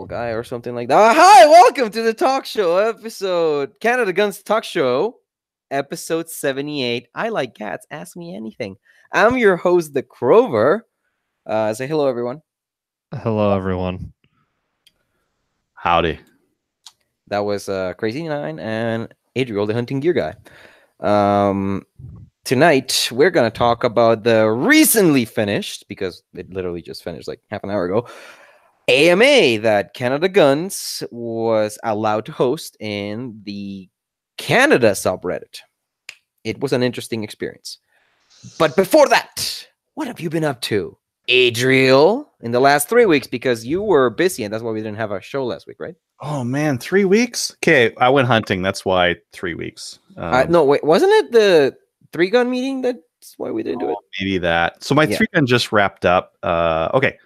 guy or something like that. Hi, welcome to the talk show episode, Canada Guns Talk Show, episode 78. I like cats. Ask me anything. I'm your host, the Crover. Say hello, everyone. Hello, everyone. Howdy. That was Crazy Nine and Adriel, the hunting gear guy. Tonight we're gonna talk about the recently finished, because it literally just finished like half an hour ago, AMA that Canada Guns was allowed to host in the Canada subreddit. It was an interesting experience. But before that, what have you been up to, Adriel, in the last 3 weeks? Because you were busy, and that's why we didn't have a show last week, right? Oh man, 3 weeks? Okay, I went hunting. That's why 3 weeks. No, wait, wasn't it the 3-gun meeting? That's why we didn't do it. Maybe that. So my 3-gun just wrapped up. Okay,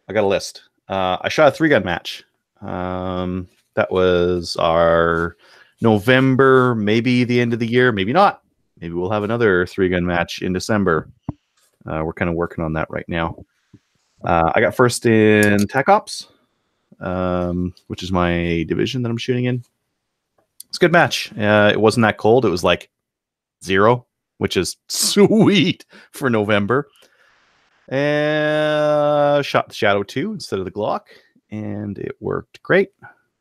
I got a list. I shot a 3-gun match. That was our November, maybe the end of the year, maybe not. Maybe we'll have another 3-gun match in December. We're kind of working on that right now. I got first in Tech Ops, which is my division that I'm shooting in. It's a good match. It wasn't that cold. It was like 0, which is sweet for November. And shot the Shadow 2 instead of the Glock, and it worked great.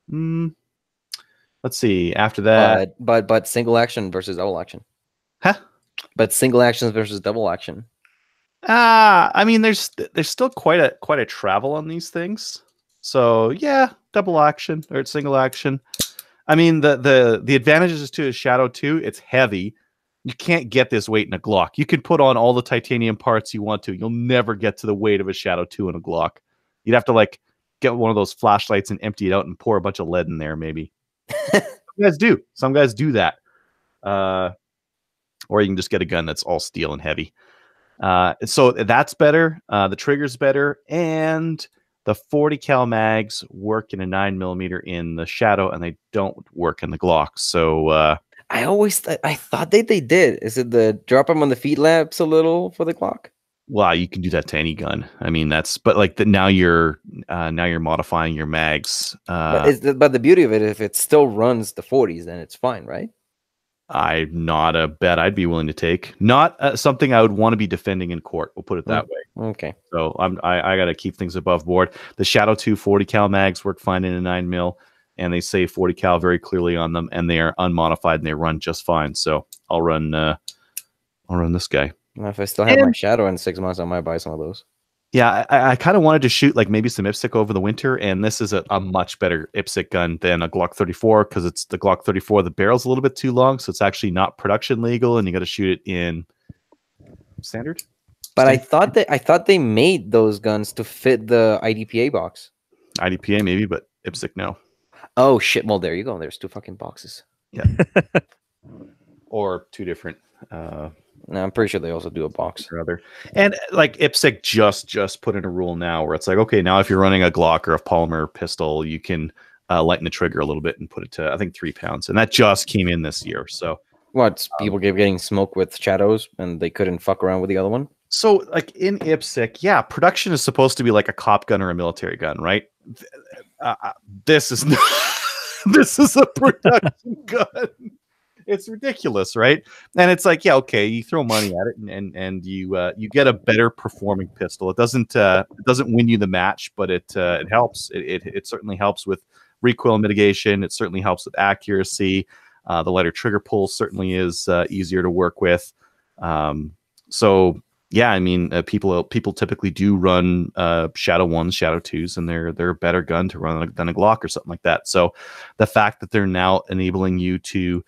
Let's see. After that, but single action versus double action. Huh? But single actions versus double action. I mean, there's still quite a travel on these things. So yeah, double action or single action. I mean, the advantages to a Shadow 2, it's heavy. You can't get this weight in a Glock. You can put on all the titanium parts you want to. You'll never get to the weight of a Shadow 2 in a Glock. You'd have to like get one of those flashlights and empty it out and pour a bunch of lead in there, maybe. Some guys do that. Or you can just get a gun that's all steel and heavy. So that's better. The trigger's better, and the 40 cal mags work in a 9mm in the Shadow, and they don't work in the Glock. So I thought they did. Is it the drop them on the feet laps a little for the Glock? Well, you can do that to any gun. I mean, but like now you're modifying your mags. But the beauty of it, if it still runs the 40s, then it's fine, right? I'm not a bet I'd be willing to take. Not something I would want to be defending in court. We'll put it that way. Okay. So I got to keep things above board. The Shadow 2 40 cal mags work fine in a 9mm, and they say 40 cal very clearly on them, and they are unmodified and they run just fine. So I'll run this guy. Well, if I still have my Shadow in 6 months, I might buy some of those. Yeah, I kind of wanted to shoot like maybe some IPSC over the winter, and this is a much better IPSC gun than a Glock 34, because it's the Glock 34. The barrel's a little bit too long, so it's actually not production legal, and you got to shoot it in standard. But I thought they made those guns to fit the IDPA box. IDPA maybe, but IPSC no. Oh shit! Well, there you go. There's 2 fucking boxes. Yeah, or 2 different. No, I'm pretty sure they also do a box. Rather. And like IPSC just put in a rule now where it's like, okay, now if you're running a Glock or a polymer pistol, you can lighten the trigger a little bit and put it to, I think, 3 pounds. And that just came in this year. So what, people getting smoked with Shadows and they couldn't fuck around with the other one? So like in IPSC, yeah, production is supposed to be like a cop gun or a military gun, right? This is not, this is a production gun. It's ridiculous, right? And it's like, yeah, okay, you throw money at it, and you get a better performing pistol. It doesn't win you the match, but it helps. It certainly helps with recoil mitigation. It certainly helps with accuracy. The lighter trigger pull certainly is easier to work with. So yeah, I mean, people typically do run Shadow 1s, Shadow 2s, and they're a better gun to run than a Glock or something like that. So the fact that they're now enabling you to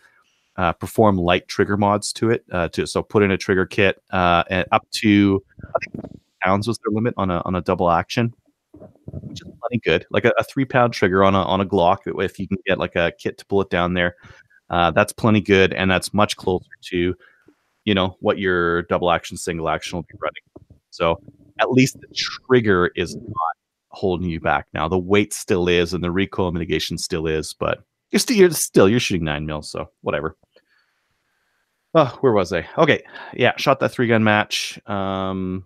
perform light trigger mods to it, so put in a trigger kit and up to, I think, pounds was their limit on a double action, which is plenty good. Like a 3-pound trigger on a Glock, if you can get like a kit to pull it down there, that's plenty good, and that's much closer to, you know, what your double action, single action will be running. So at least the trigger is not holding you back now. The weight still is, and the recoil mitigation still is, but you're shooting 9mm, so whatever. Oh, where was I? Okay, yeah, shot that 3-gun match. I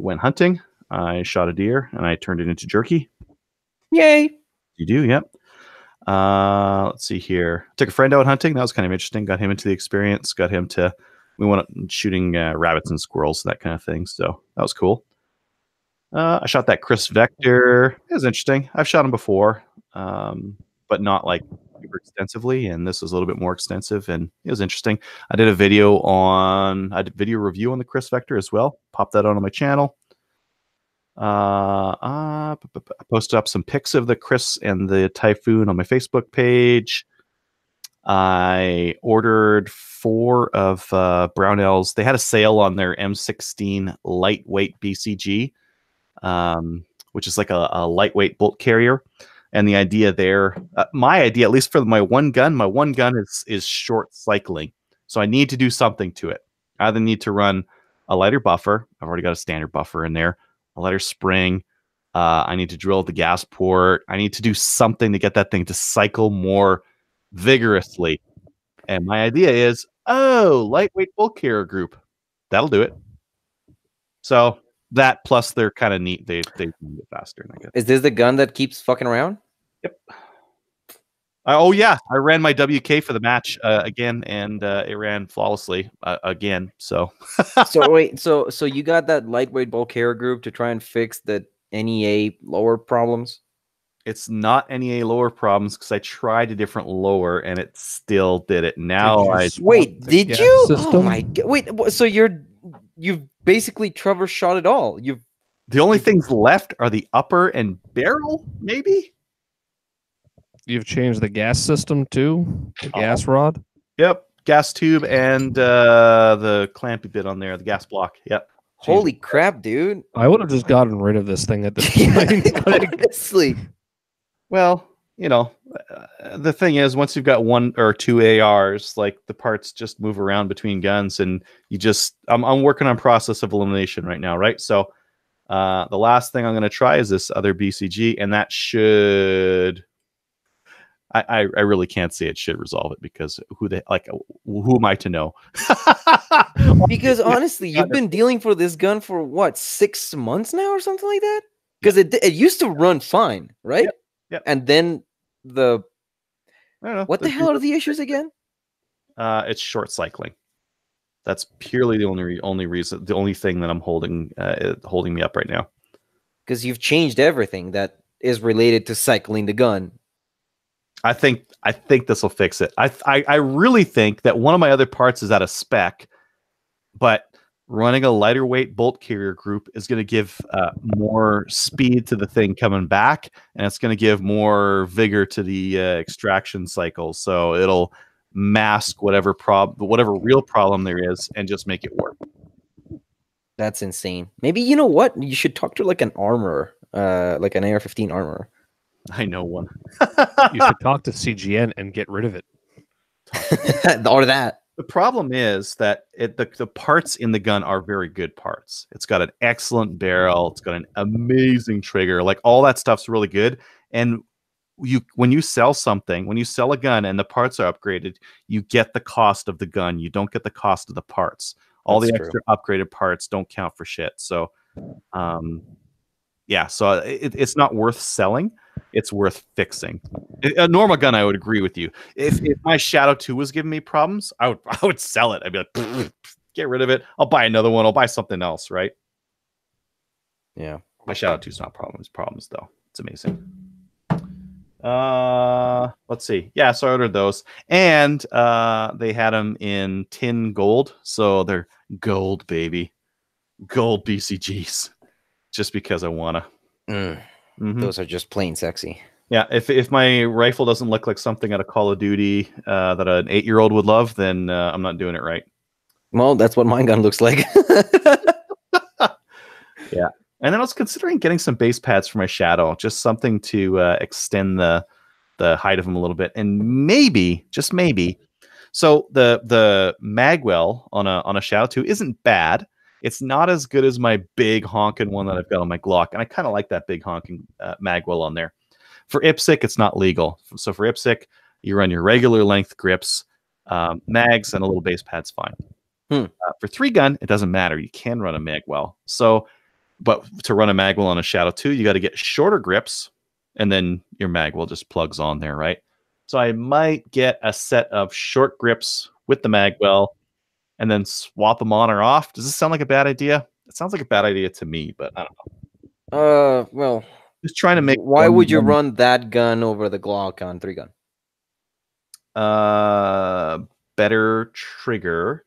went hunting. I shot a deer and I turned it into jerky. Yay! You do, yep. Let's see here. Took a friend out hunting. That was kind of interesting. Got him into the experience. Got him to. We went up shooting rabbits and squirrels, that kind of thing. So that was cool. I shot that Chris Vector. It was interesting. I've shot him before, but not like super extensively. And this was a little bit more extensive, and it was interesting. I did a video review on the Chris Vector as well. Popped that on my channel. I posted up some pics of the Chris and the Typhoon on my Facebook page. I ordered 4 of Brownells. They had a sale on their M16 lightweight BCG, which is like a lightweight bolt carrier. And the idea there, my idea, at least for my one gun is short cycling. So I need to do something to it. I either need to run a lighter buffer. I've already got a standard buffer in there. A lighter spring. I need to drill the gas port. I need to do something to get that thing to cycle more vigorously. And my idea is, lightweight bolt carrier group. That'll do it. So that plus they're kind of neat. They move it faster. And I guess. Is this the gun that keeps fucking around? Yep. Oh yeah, I ran my WK for the match again, and it ran flawlessly again. So, So wait, so you got that lightweight bolt carrier group to try and fix the NEA lower problems? It's not NEA lower problems because I tried a different lower and it still did it. Now wait, did you? System? Oh my god! Wait, so you've basically troubleshot it all. The only things left are the upper and barrel, maybe. You've changed the gas system too? The gas rod? Yep. Gas tube and the clampy bit on there, the gas block. Yep. Holy crap, dude! I would have just gotten rid of this thing at this point. Honestly, well, the thing is, once you've got 1 or 2 ARs, like the parts just move around between guns, and I'm working on process of elimination right now, right? So the last thing I'm going to try is this other BCG, and that should. I really can't say it should resolve it because who am I to know? because honestly, you've been dealing for this gun for what, 6 months now or something like that? Because it used to run fine, right? Yep. And then I don't know. What the hell are the issues again? It's short cycling. That's purely the only reason, the only thing that I'm holding me up right now. Because you've changed everything that is related to cycling the gun. I think this will fix it. I really think that one of my other parts is out of spec, but running a lighter weight bolt carrier group is going to give more speed to the thing coming back, and it's going to give more vigor to the extraction cycle. So it'll mask whatever real problem there is, and just make it work. That's insane. Maybe you know what? You should talk to like an armorer, like an AR-15 armorer. I know one. You should talk to CGN and get rid of it. Or that. The problem is that the parts in the gun are very good parts. It's got an excellent barrel. It's got an amazing trigger. Like all that stuff's really good. And when you sell a gun and the parts are upgraded, you get the cost of the gun. You don't get the cost of the parts. All the extra upgraded parts don't count for shit. So, yeah. So it's not worth selling. It's worth fixing. A normal gun, I would agree with you. If my Shadow 2 was giving me problems, I would sell it. I'd be like, get rid of it. I'll buy another one. I'll buy something else, right? Yeah. My Shadow 2 is not problems though. It's amazing. Let's see. Yeah, so I ordered those, and they had them in tin gold, so they're gold, baby, gold BCGs. Just because I wanna. Those are just plain sexy. Yeah, if my rifle doesn't look like something out of Call of Duty that an 8-year-old would love, then I'm not doing it right. Well, that's what my gun looks like. Yeah. And then I was considering getting some base pads for my Shadow, just something to extend the height of them a little bit, and maybe, just maybe. So the magwell on a Shadow 2 isn't bad. It's not as good as my big honking one that I've got on my Glock, and I kind of like that big honking magwell on there. For IPSC, it's not legal. So for IPSC, you run your regular length grips, mags, and a little base pad's fine. For 3-gun, it doesn't matter. You can run a magwell. So but to run a magwell on a Shadow 2, you got to get shorter grips, and then your magwell just plugs on there, right? So I might get a set of short grips with the magwell and then swap them on or off. Does this sound like a bad idea? It sounds like a bad idea to me, but I don't know. Well, just trying to make. Why would you run that gun over the Glock on 3-gun? Better trigger,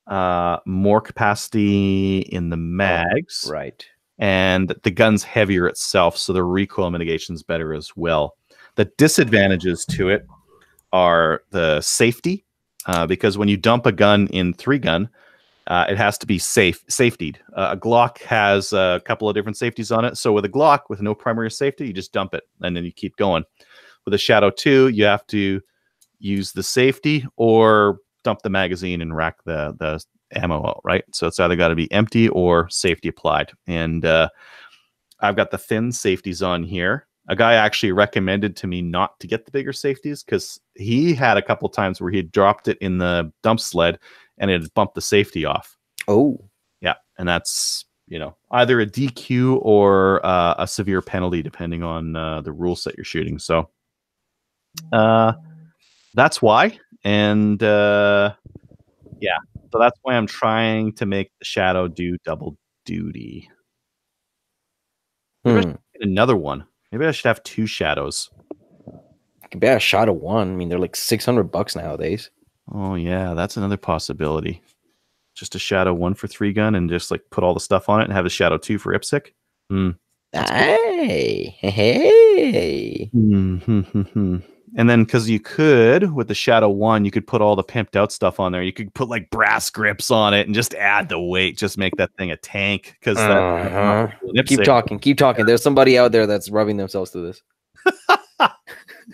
more capacity in the mags, right? And the gun's heavier itself, so the recoil mitigation is better as well. The disadvantages to it are the safety, because when you dump a gun in 3-gun, it has to be safetied. A Glock has a couple of different safeties on it. So with a Glock with no primary safety, you just dump it and then you keep going. With a Shadow 2, you have to use the safety or dump the magazine and rack the ammo out, right? So it's either got to be empty or safety applied. And I've got the thin safeties on here. A guy actually recommended to me not to get the bigger safeties because he had a couple times where he had dropped it in the dump sled and it had bumped the safety off. Oh. Yeah. And that's, either a DQ or a severe penalty depending on the rule set you're shooting. So that's why. And yeah. So that's why I'm trying to make the Shadow do double duty. Maybe I should get another one. Maybe I should have 2 Shadows. You can buy a Shadow 1. I mean, they're like $600 nowadays. Oh yeah, that's another possibility. Just a Shadow 1 for 3-gun and just like put all the stuff on it and have a Shadow 2 for IPSC. Hey. And then because you could, with the Shadow 1, you could put all the pimped out stuff on there. You could put like brass grips on it and just add the weight. Just make that thing a tank. Because keep talking. There's somebody out there that's rubbing themselves to this.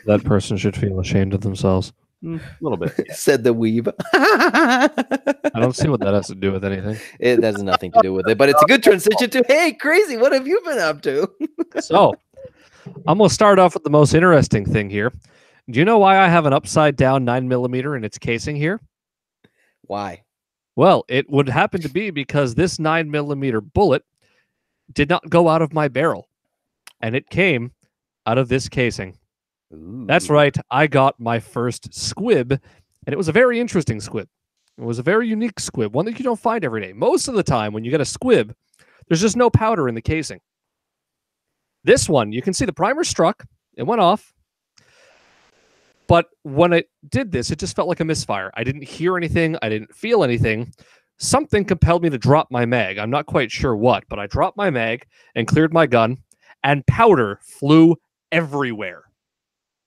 That person should feel ashamed of themselves. A little bit. Yeah. Said the weeb. I don't see what that has to do with anything. It has nothing to do with it, but it's a good transition to, hey, Crazy, what have you been up to? So, I'm going to start off with the most interesting thing here. Do you know why I have an upside down 9mm in its casing here? Why? Well, it would happen to be because this 9mm bullet did not go out of my barrel, and it came out of this casing. Ooh. That's right. I got my first squib, and it was a very interesting squib. It was a very unique squib, one that you don't find every day. Most of the time, when you get a squib, there's just no powder in the casing. This one, you can see the primer struck. It went off. But when it did this, it just felt like a misfire. I didn't hear anything. I didn't feel anything. Something compelled me to drop my mag. I'm not quite sure what, but I dropped my mag and cleared my gun, and powder flew everywhere.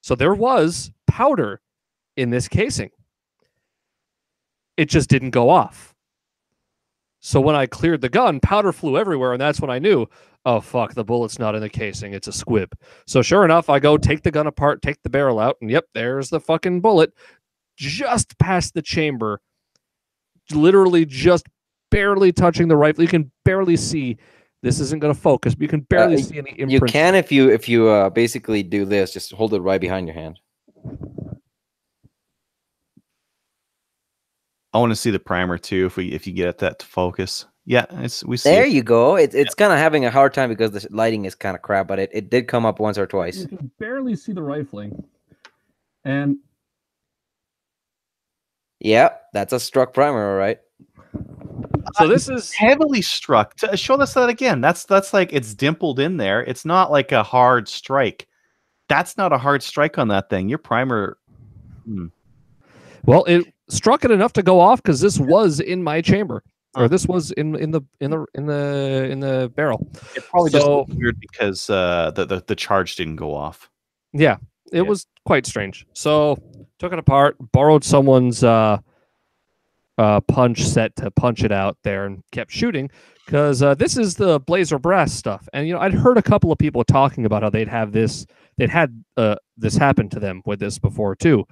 So there was powder in this casing. It just didn't go off. So when I cleared the gun, powder flew everywhere, and that's when I knew, oh, fuck, the bullet's not in the casing. It's a squib. So sure enough, I go take the gun apart, take the barrel out, and yep, there's the fucking bullet just past the chamber, literally just barely touching the rifle. You can barely see. This isn't going to focus, but you can barely see any imprint. You can if you basically do this, just hold it right behind your hand. I want to see the primer too. If you get that to focus, yeah, we see. There you go. It's kind of having a hard time because the lighting is kind of crap, but it did come up once or twice. You can barely see the rifling, and yeah, that's a struck primer, all right. So this is heavily struck. Show us that again. That's like it's dimpled in there. It's not like a hard strike. That's not a hard strike on that thing. Your primer. Well, it struck it enough to go off because this was in my chamber, or this was in the barrel. It probably just looked weird because the charge didn't go off. Yeah, it was quite strange. So took it apart, borrowed someone's punch set to punch it out there, and kept shooting because this is the Blazer Brass stuff. And I'd heard a couple of people talking about how they'd had this happen to them with this before too.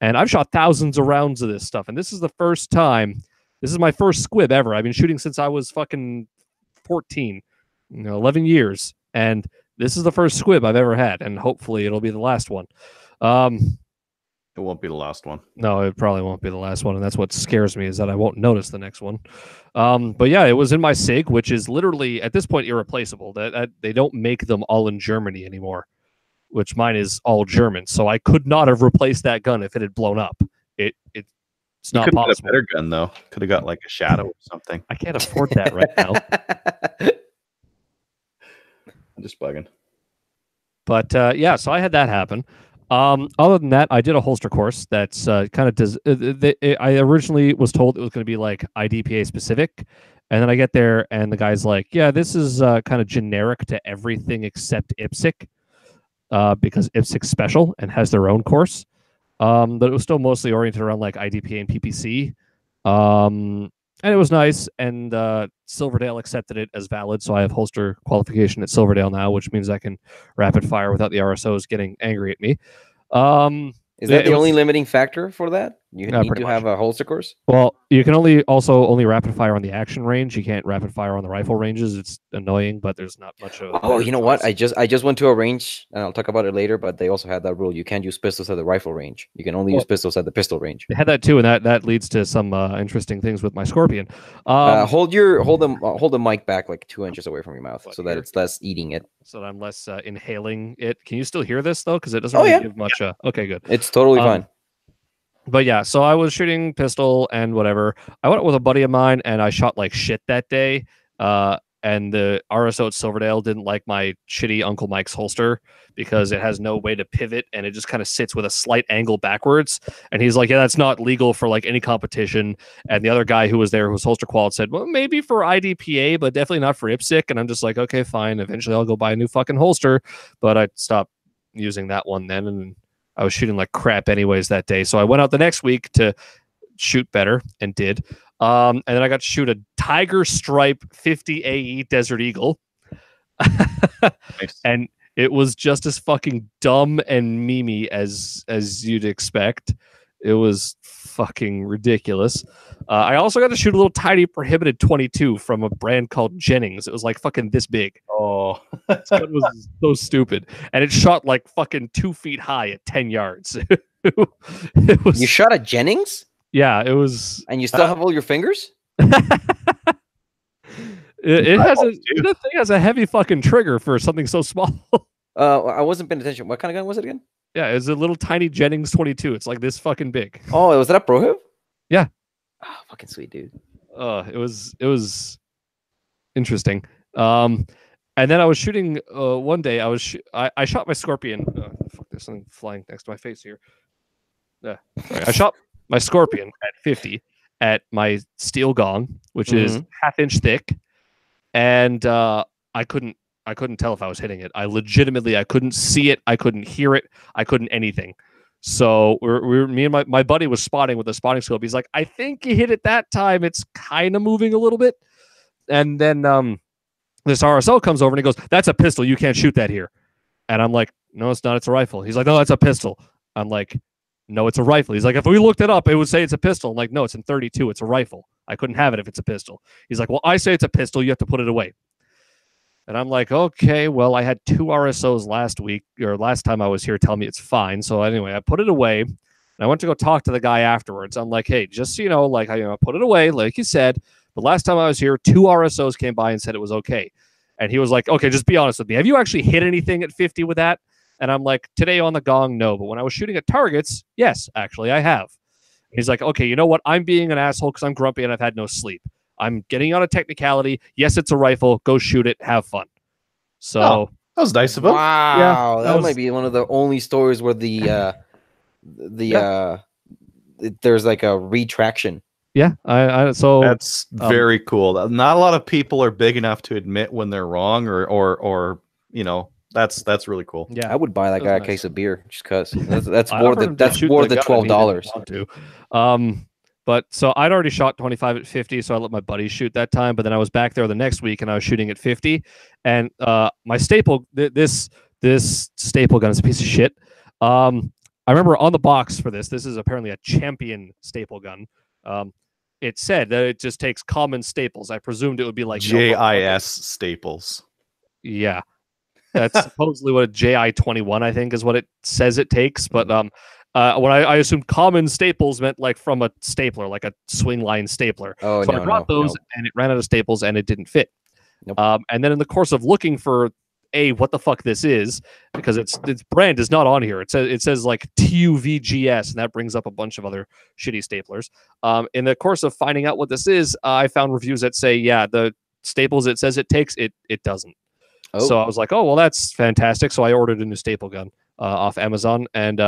And I've shot thousands of rounds of this stuff, and this is the first time. This is my first squib ever. I've been shooting since I was fucking 14, 11 years, and this is the first squib I've ever had, and hopefully it'll be the last one. It won't be the last one. No, it probably won't be the last one, and that's what scares me is that I won't notice the next one. But yeah, it was in my SIG, which is literally at this point irreplaceable. That they don't make them all in Germany anymore, which mine is all German. So I could not have replaced that gun if it had blown up. It's You not could have got a possible. better gun though. Could have got like a Shadow or something. I can't afford that right now. I'm just bugging. But yeah, so I had that happen. Other than that, I did a holster course that's kind of I originally was told it was going to be like IDPA specific, and then I get there and the guy's like, "Yeah, this is kind of generic to everything except IPSC, because IPSC's special and has their own course." But it was still mostly oriented around like IDPA and PPC. And it was nice, and Silverdale accepted it as valid, so I have holster qualification at Silverdale now, which means I can rapid fire without the RSOs getting angry at me. Is that the only limiting factor for that? You need to have a holster course? Well, you can only rapid fire on the action range. You can't rapid fire on the rifle ranges. It's annoying, but there's not much of. Oh, you know what? I just went to a range, and I'll talk about it later. But they also had that rule: you can't use pistols at the rifle range. You can only use pistols at the pistol range. They had that too, and that leads to some interesting things with my Scorpion. Hold the mic back like 2 inches away from your mouth, so that it's less eating it. So that I'm less inhaling it. Can you still hear this though? Because it doesn't really give much. Okay, good. It's totally fine. But yeah, so I was shooting pistol and whatever. I went with a buddy of mine, and I shot like shit that day. And the RSO at Silverdale didn't like my shitty Uncle Mike's holster because it has no way to pivot, and it just kind of sits with a slight angle backwards. And he's like, "Yeah, that's not legal for like any competition." And the other guy who was there, who's holster qualified, said, "Well, maybe for IDPA, but definitely not for IPSC." And I'm just like, "Okay, fine. Eventually, I'll go buy a new fucking holster." But I stopped using that one then, and I was shooting like crap anyways that day. So I went out the next week to shoot better and did. And then I got to shoot a Tiger Stripe 50 AE Desert Eagle. Nice. And it was just as fucking dumb and memey as you'd expect. It was fucking ridiculous. I also got to shoot a little tiny prohibited 22 from a brand called Jennings. It was like fucking this big. Oh, It was so stupid. And it shot like fucking 2 feet high at 10 yards. It was, you shot at Jennings? Yeah, it was. And you still have all your fingers? It has that thing has a heavy fucking trigger for something so small. I wasn't paying attention. What kind of gun was it again? Yeah, it's a little tiny Jennings 22. It's like this fucking big. Oh, was that a Prohiv? Yeah. Oh, fucking sweet, dude. It was interesting. And then I was shooting one day. I shot my Scorpion. Fuck, there's something flying next to my face here. Yeah, I shot my Scorpion at 50 at my steel gong, which is half-inch thick, and I couldn't tell if I was hitting it. I couldn't see it. I couldn't hear it. I couldn't anything. So me and my buddy was spotting with the spotting scope. He's like, "I think you hit it that time. It's kind of moving a little bit." And then this RSO comes over and he goes, "That's a pistol. You can't shoot that here." And I'm like, "No, it's not. It's a rifle." He's like, "No, that's a pistol." I'm like, "No, it's a rifle." He's like, "If we looked it up, it would say it's a pistol." I'm like, "No, it's in 32. It's a rifle. I couldn't have it if it's a pistol." He's like, "Well, I say it's a pistol. You have to put it away." And I'm like, "Okay, well, I had 2 RSOs last time I was here tell me it's fine." So anyway, I put it away, and I went to go talk to the guy afterwards. I'm like, "Hey, just so you know, like, I put it away, like you said. But last time I was here, 2 RSOs came by and said it was okay." And he was like, "Okay, just be honest with me. Have you actually hit anything at 50 with that?" And I'm like, "Today on the gong, no. But when I was shooting at targets, yes, actually, I have." He's like, "Okay, you know what? I'm being an asshole because I'm grumpy and I've had no sleep. I'm getting on a technicality. Yes, it's a rifle. Go shoot it. Have fun." So that was nice of him. Wow, that might be one of the only stories where there's like a retraction. Yeah, so that's very cool. Not a lot of people are big enough to admit when they're wrong, or that's really cool. Yeah, I would buy that guy a case of beer just because that's worth the $12. But so I'd already shot 25 at 50, so I let my buddy shoot that time. But then I was back there the next week and I was shooting at 50. And my staple, this staple gun is a piece of shit. I remember on the box for this is apparently a champion staple gun. It said that it just takes common staples. I presumed it would be like JIS staples. Yeah. That's supposedly what a JI-21, I think, is what it says it takes. But When I assumed common staples meant like from a stapler, like a swing line stapler. Oh, so no, I brought no, those, no. and it ran out of staples, and it didn't fit. Nope. And then in the course of looking for what the fuck this is, because its brand is not on here. It says like TUVGS, and that brings up a bunch of other shitty staplers. In the course of finding out what this is, I found reviews that say, yeah, the staples it says it takes, it doesn't. Oh. So I was like, oh, well, that's fantastic. So I ordered a new staple gun off Amazon, and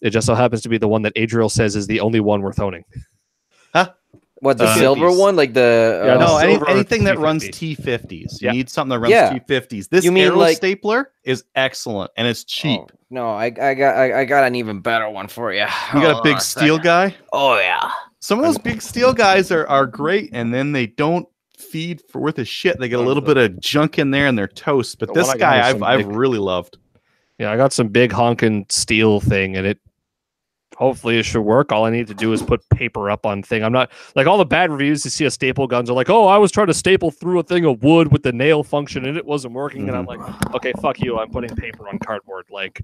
it just so happens to be the one that Adriel says is the only one worth owning. Huh? What, the silver 50s. one? Like the... Yeah, No, silver anything that T50. runs T50s. You Yeah. need something that runs Yeah. T50s. This You mean arrow like- stapler is excellent, and it's cheap. Oh, no, I got an even better one for you. You got a big steel guy? Oh, yeah. Some of those big steel guys are great, and then they don't feed for worth of shit. They get a little bit of junk in there and they're toast. But The this one I got guy is some I've big- really loved. Yeah, I got some big honking steel thing, and it hopefully it should work. All I need to do is put paper up on thing. I'm not like all the bad reviews you see of staple guns are like, oh, I was trying to staple through a thing of wood with the nail function and it wasn't working. And I'm like, okay, fuck you. I'm putting paper on cardboard. Like,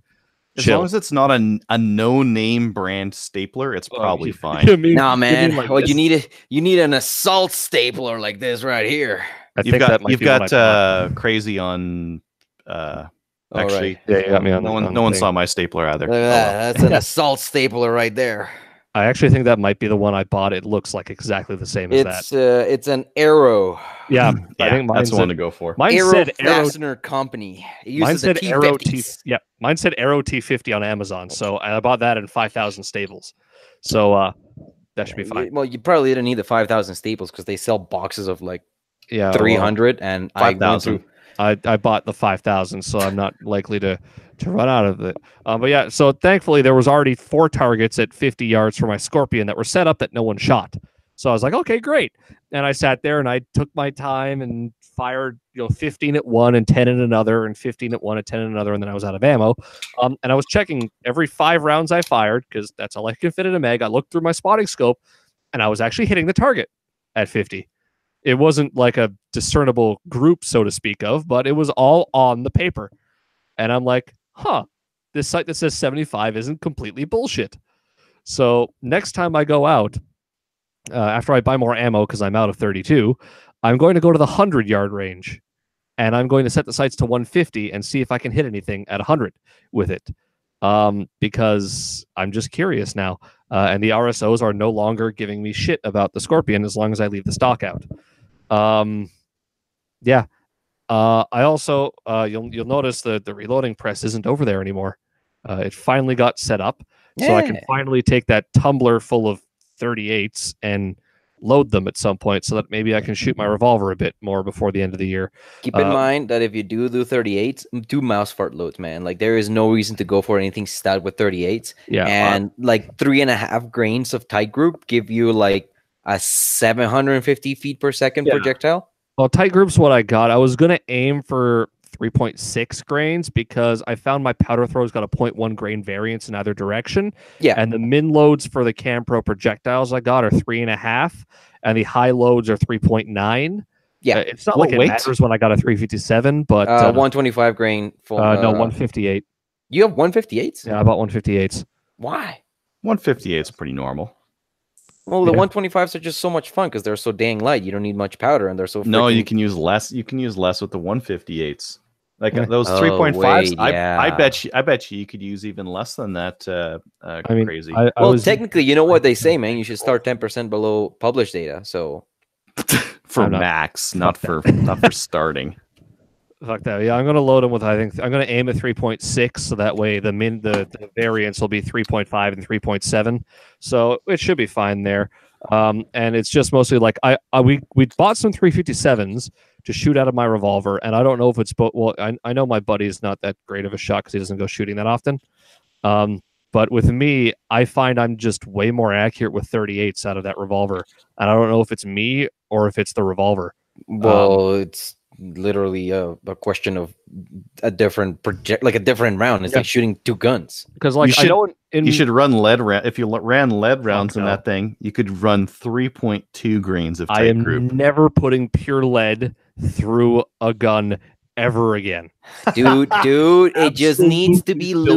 As chill. long as it's not a no-name brand stapler, it's probably you- fine. you mean- Nah, you man. mean like Well, this? you need an assault stapler like this right here. I think that might You've be what I got bought. crazy on All actually. right. Yeah, you got me on No the- one on no the one thing. saw my stapler either. Look at Oh, that. well. That's an assault stapler right there. I actually think that might be the one I bought. It looks like exactly the same as that. It's an Arrow. Yeah, I Yeah, think mine that's the one to said, go for. mine Arrow said Arrow. Fastener Company. It Mine uses the said Arrow T. T50s. Yeah, mine said Arrow T50 on Amazon. So I bought that in 5,000 staples. So that should be fine. Well, you probably didn't need the 5,000 staples because they sell boxes of like Yeah, well, 300, and I went 5,000. through. I bought the 5,000, so I'm not likely to run out of it. But yeah, so thankfully there was already 4 targets at 50 yards for my Scorpion that were set up that no one shot. So I was like, okay, great. And I sat there and I took my time and fired, 15 at one and 10 at another, and 15 at one and 10 at another, and then I was out of ammo. And I was checking every 5 rounds I fired because that's all I can fit in a mag. I looked through my spotting scope, and I was actually hitting the target at 50. It wasn't like a discernible group, so to speak of, but it was all on the paper. And I'm like, this site that says 75 isn't completely bullshit. So next time I go out, after I buy more ammo because I'm out of 32, I'm going to go to the 100-yard range. And I'm going to set the sights to 150 and see if I can hit anything at 100 with it. Because I'm just curious now. And the RSOs are no longer giving me shit about the Scorpion as long as I leave the stock out. Yeah. I also you'll notice that the reloading press isn't over there anymore. It finally got set up, so I can finally take that tumbler full of 38s and load them at some point, so that maybe I can shoot my revolver a bit more before the end of the year. Keep in mind that if you do 38s, do mouse fart loads, man. Like there is no reason to go for anything stout with 38s. Yeah, and like 3.5 grains of tight group give you like a 750 feet per second projectile. Well, tight group's what I got. I was gonna aim for 3.6 grains because I found my powder throw's got a 0.1 grain variance in either direction. Yeah. And the min loads for the Cam Pro projectiles I got are 3.5, and the high loads are 3.9. Yeah. It's not What like it weight? matters when I got a 357, but 125 grain full. no, 158. You have 158s? Yeah, I bought 158s. Why? 158 is pretty normal. Well, the Yeah. 125s are just so much fun because they're so dang light. You don't need much powder, and they're so. No, you freaking- can use less. You can use less with the 158s. Like Yeah. those Oh, 3.5s. wait, I yeah. bet you could use even less than that. I mean, crazy. I Well, was technically, you know what they say, man. You should start 10% below published data. So for I'm not- max, not for not for starting. fuck that. Yeah, I'm gonna load them with. I think I'm gonna aim at 3.6, so that way the variance will be 3.5 and 3.7. So it should be fine there. And it's just mostly like we bought some 357s to shoot out of my revolver, and I don't know if it's well, I know my buddy is not that great of a shot because he doesn't go shooting that often. But with me, I find I'm just way more accurate with 38s out of that revolver, and I don't know if it's me or if it's the revolver. well, it's literally a question of a different project, like a different round. It's Yeah. like shooting 2 guns. Because like I know in You should run lead round. If you ran lead rounds in no. that thing, you could run 3.2 grains of I tight am group. never putting pure lead through a gun ever again. Dude, it just needs to be Absolutely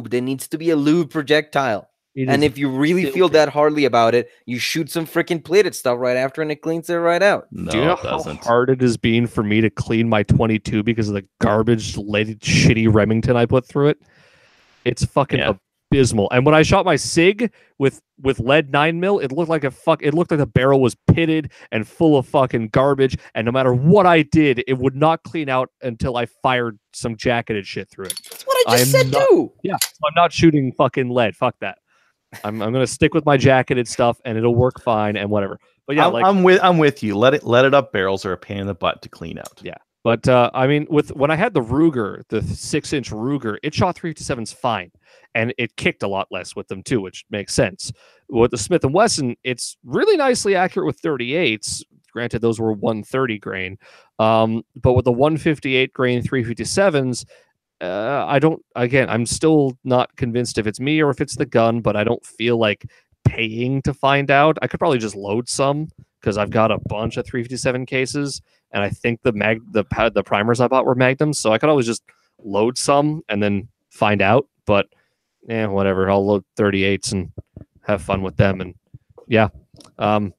lubed. It needs to be a lube projectile. And if you really feel that hardly about it, you shoot some freaking plated stuff right after, and it cleans it right out. No, do you know it doesn't. how hard it has been for me to clean my 22 because of the garbage leaded shitty Remington I put through it? It's fucking abysmal. And when I shot my SIG with lead 9mm, it looked like the barrel was pitted and full of fucking garbage. And no matter what I did, it would not clean out until I fired some jacketed shit through it. That's what I just said too. Yeah, I'm not shooting fucking lead. Fuck that. I'm gonna stick with my jacketed stuff, and it'll work fine and whatever. But yeah, I'm with you. Let it up. Barrels are a pain in the butt to clean out. Yeah. But I mean, when I had the Ruger, the 6-inch Ruger, it shot 357s fine, and it kicked a lot less with them too, which makes sense. With the Smith & Wesson, it's really nicely accurate with 38s. Granted, those were 130 grain, but with the 158 grain 357s, I'm still not convinced if it's me or if it's the gun, but I don't feel like paying to find out. I could probably just load some because I've got a bunch of 357 cases. And I think the primers I bought were Magnums, so I could always just load some and then find out. But whatever. I'll load 38s and have fun with them. And yeah, fuck.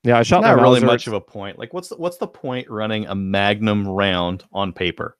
Yeah, I shot not my really Mauser. much of a point. Like, what's the point running a Magnum round on paper?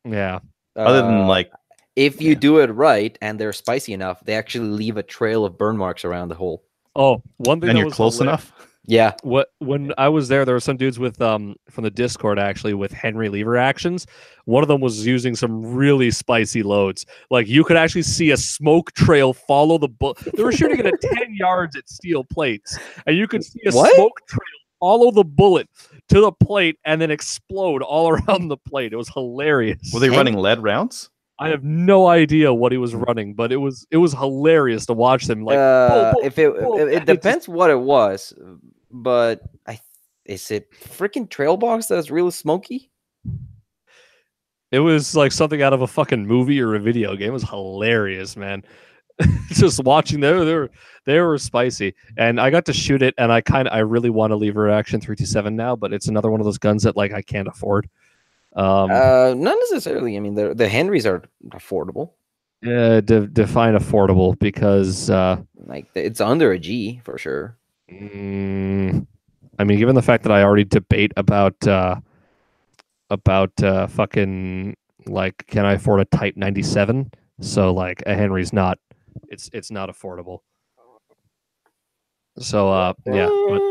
Yeah. Other than like, if you do it right and they're spicy enough, they actually leave a trail of burn marks around the hole. Oh, one thing. And that you're was close hilarious. enough. Yeah. When I was there were some dudes with from the Discord actually with Henry Lever actions. One of them was using some really spicy loads. Like you could actually see a smoke trail follow the bullet. They were shooting it at 10 yards at steel plates, and you could see a smoke trail follow the bullet to the plate and then explode all around the plate. It was hilarious. Were they running lead rounds? I have no idea what he was running, but it was hilarious to watch them. Like, it depends what it was, but is it freaking trail box that's really smoky? It was like something out of a fucking movie or a video game. It was hilarious, man. Just watching they were spicy, and I got to shoot it, and I really want to lever action 327 now, but it's another one of those guns that like I can't afford. Not necessarily. I mean, the Henrys are affordable. Define affordable because like it's under a G for sure. I mean, given the fact that I already debate about fucking like, can I afford a Type 97? So like a Henry's not. It's not affordable. So yeah. But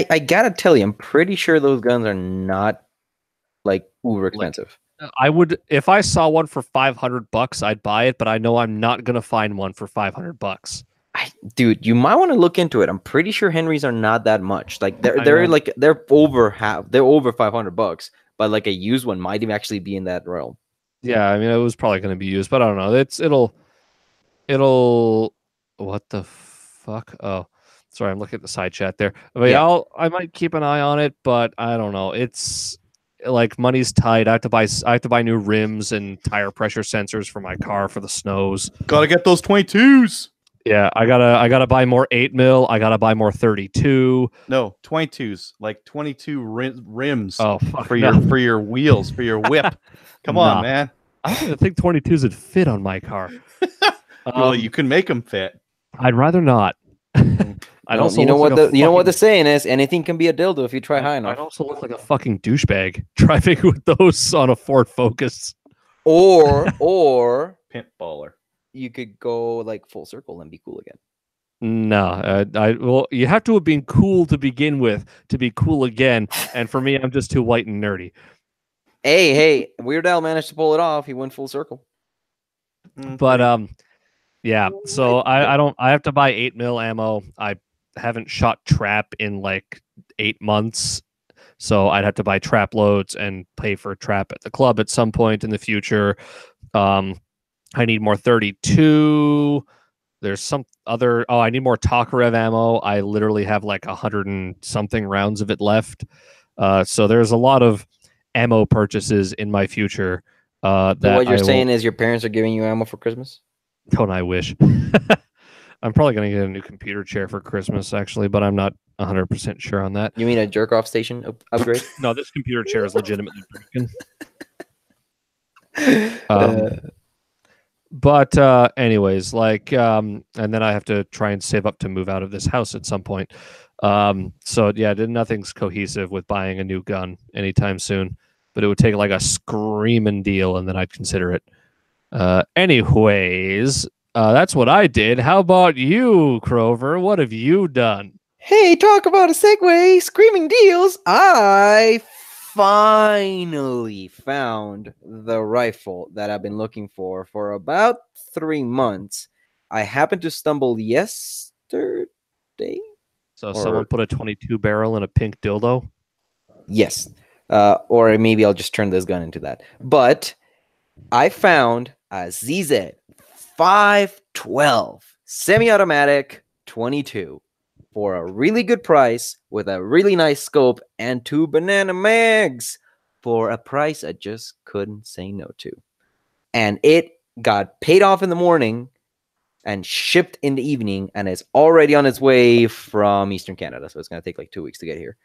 I gotta tell you, I'm pretty sure those guns are not like uber expensive. I would, if I saw one for $500, I'd buy it, but I know I'm not gonna find one for $500. Dude, you might want to look into it. I'm pretty sure Henrys are not that much. Like they're over $500, but like a used one might even actually be in that realm. Yeah, I mean it was probably gonna be used, but I don't know. It'll what the fuck? Oh, sorry, I'm looking at the side chat there. But yeah, I might keep an eye on it, but I don't know. It's like money's tight. I have to buy new rims and tire pressure sensors for my car for the snows. Gotta get those 22s. Yeah, I gotta buy more 8mm. I gotta buy more 32. No, 22s, like 22 rims. Oh, fuck for your wheels, for your whip. Come on, man. I don't even think 22s would fit on my car. Well, you can make them fit. I'd rather not. You know what the saying is? Anything can be a dildo if you try high enough. I'd also look like a fucking douchebag driving with those on a Ford Focus. Or pimp baller. You could go like full circle and be cool again. No, well, you have to have been cool to begin with to be cool again. And for me, I'm just too white and nerdy. Hey, Weird Al managed to pull it off. He went full circle. But yeah. So I have to buy 8mm ammo. I haven't shot trap in like 8 months, so I'd have to buy trap loads and pay for trap at the club at some point in the future. I need more 32. There's some other. Oh, I need more Tokarev ammo. I literally have like 100 and something rounds of it left. So there's a lot of ammo purchases in my future. So what you're saying is your parents are giving you ammo for Christmas? Don't I wish? I'm probably going to get a new computer chair for Christmas, actually, but I'm not 100% sure on that. You mean a jerk-off station upgrade? No, this computer chair is legitimately broken. But anyways, like, and then I have to try and save up to move out of this house at some point. So yeah, nothing's cohesive with buying a new gun anytime soon. But it would take like a screaming deal, and then I'd consider it. Anyways, that's what I did. How about you, Crover? What have you done? Hey, talk about a segue, screaming deals. I finally found the rifle that I've been looking for about 3 months. I happened to stumble yesterday. So someone put a 22 barrel in a pink dildo? Yes. Or maybe I'll just turn this gun into that. But I found a ZZ 512 semi-automatic 22 for a really good price with a really nice scope and 2 banana mags for a price I just couldn't say no to. And it got paid off in the morning and shipped in the evening, and it's already on its way from Eastern Canada. So it's going to take like 2 weeks to get here.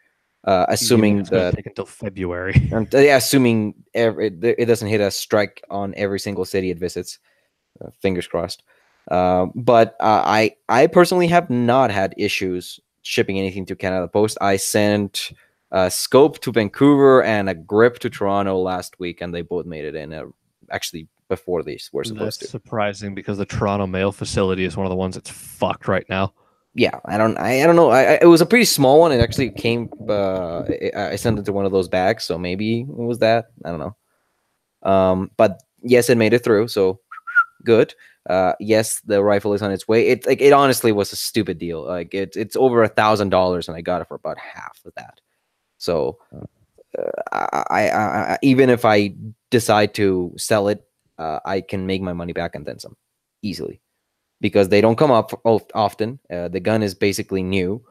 Assuming it's gonna that take until February. assuming it doesn't hit a strike on every single city it visits. Fingers crossed. But I personally have not had issues shipping anything to Canada Post. I sent a scope to Vancouver and a grip to Toronto last week, and they both made it in actually before they were supposed to. Surprising, because the Toronto mail facility is one of the ones that's fucked right now. Yeah, I don't know. It was a pretty small one. It actually came. I sent it to one of those bags, so maybe it was that. I don't know. But yes, it made it through. So good. Yes, the rifle is on its way. It honestly was a stupid deal. Like it's over $1,000, and I got it for about half of that. So I even if I decide to sell it, I can make my money back and then some easily, because they don't come up often. The gun is basically new,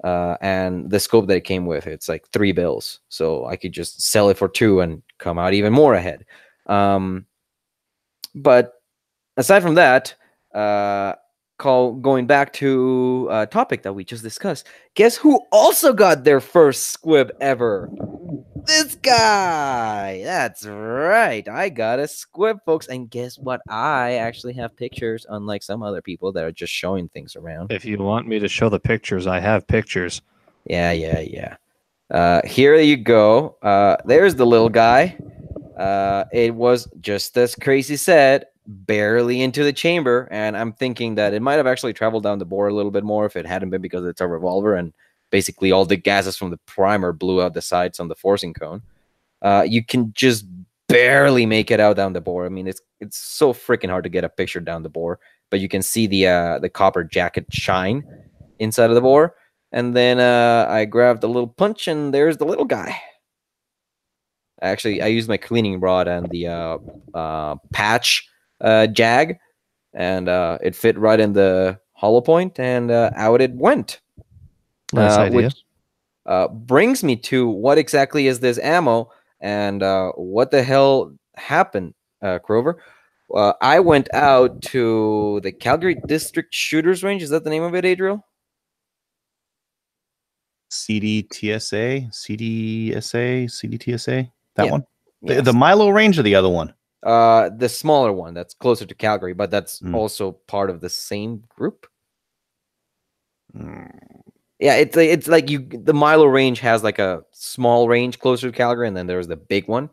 and the scope that it came with, it's like $3. So I could just sell it for $2 and come out even more ahead. But aside from that, going back to a topic that we just discussed, guess who also got their first squib ever? This guy. That's right. I got a squib, folks. And guess what? I actually have pictures, unlike some other people that are just showing things around. If you want me to show the pictures, I have pictures. Yeah. Here you go. There's the little guy. It was just as Crazy said, barely into the chamber, and I'm thinking that it might have actually traveled down the bore a little bit more if it hadn't been because it's a revolver, and basically all the gases from the primer blew out the sights on the forcing cone. You can just barely make it out down the bore. I mean, it's so freaking hard to get a picture down the bore, but you can see the copper jacket shine inside of the bore. And then I grabbed a little punch, and there's the little guy. Actually, I used my cleaning rod and the patch jag, and it fit right in the hollow point, and out it went. Nice idea. Which brings me to what exactly is this ammo, and what the hell happened, Crover? I went out to the Calgary District Shooters Range. Is that the name of it, Adriel? CDTSA. That Yeah. one? Yes. The Milo range or the other one? The smaller one that's closer to Calgary, but that's also part of the same group. Yeah, it's like the Milo range has like a small range closer to Calgary, and then there's the big one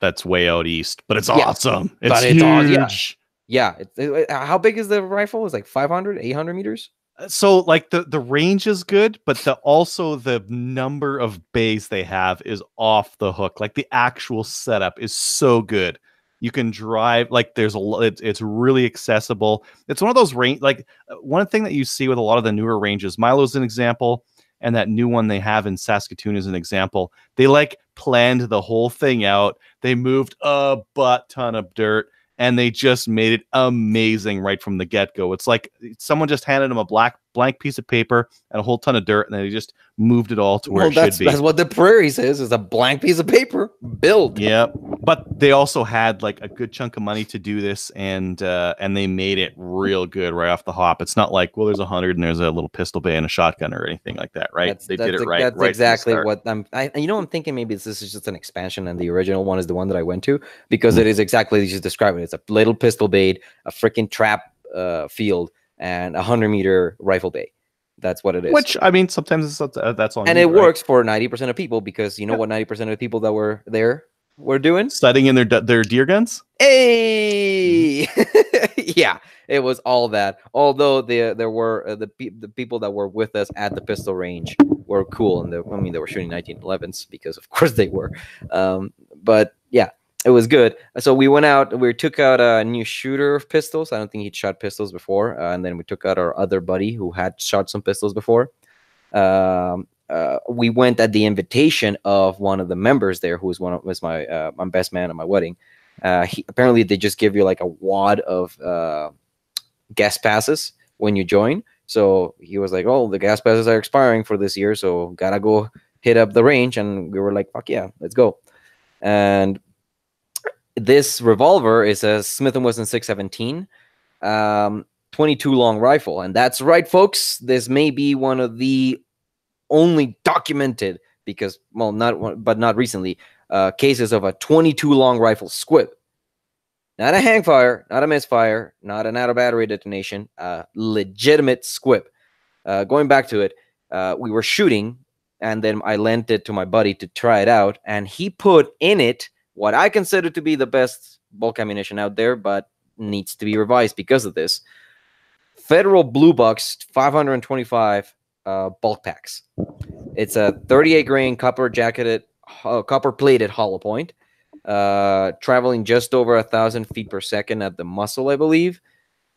that's way out east, but it's awesome. It's huge. Awesome. Yeah. How big is the rifle? It's like 500, 800 meters. So like the range is good, but also the number of bays they have is off the hook. Like the actual setup is so good. You can drive, like there's it's really accessible. It's one of those range, like one thing that you see with a lot of the newer ranges, Milo's an example, and that new one they have in Saskatoon is an example. They like planned the whole thing out. They moved a butt ton of dirt, and they just made it amazing right from the get-go. It's like someone just handed them a blank piece of paper and a whole ton of dirt, and then they just moved it all to where Well, it should be. that's what the prairies is a blank piece of paper. Build. Yep. But they also had like a good chunk of money to do this, and they made it real good right off the hop. It's not like, well, there's 100 and there's a little pistol bay and a shotgun or anything like that, right? They did it right. That's right exactly what I'm thinking. Maybe this is just an expansion, and the original one is the one that I went to, because it is exactly as you described it. It's a little pistol bay, a freaking trap field, and a 100-meter rifle bay. That's what it is. Which, I mean, sometimes that's all. And it works for 90% of people, because you know what 90% of the people that were there were doing? Studying in their deer guns. Hey, yeah, it was all that. Although there were the people that were with us at the pistol range were cool, and they were shooting 1911s, because of course they were. But yeah, it was good. So we went out. We took out a new shooter of pistols. I don't think he'd shot pistols before. And then we took out our other buddy who had shot some pistols before. We went at the invitation of one of the members there, who was my best man at my wedding. Apparently they just give you like a wad of guest passes when you join. So he was like, "Oh, the gas passes are expiring for this year, so gotta go hit up the range." And we were like, "Fuck yeah, let's go." And this revolver is a Smith & Wesson 617, 22 long rifle, and that's right, folks. This may be one of the only documented, because, well, not recently, cases of a 22 long rifle squib. Not a hang fire, not a misfire, not an out of battery detonation, legitimate squib. Going back to it, we were shooting, and then I lent it to my buddy to try it out, and he put in it what I consider to be the best bulk ammunition out there, but needs to be revised because of this. Federal Blue Box 525 bulk packs. It's a 38 grain copper plated hollow point, traveling just over 1,000 feet per second at the muzzle, I believe.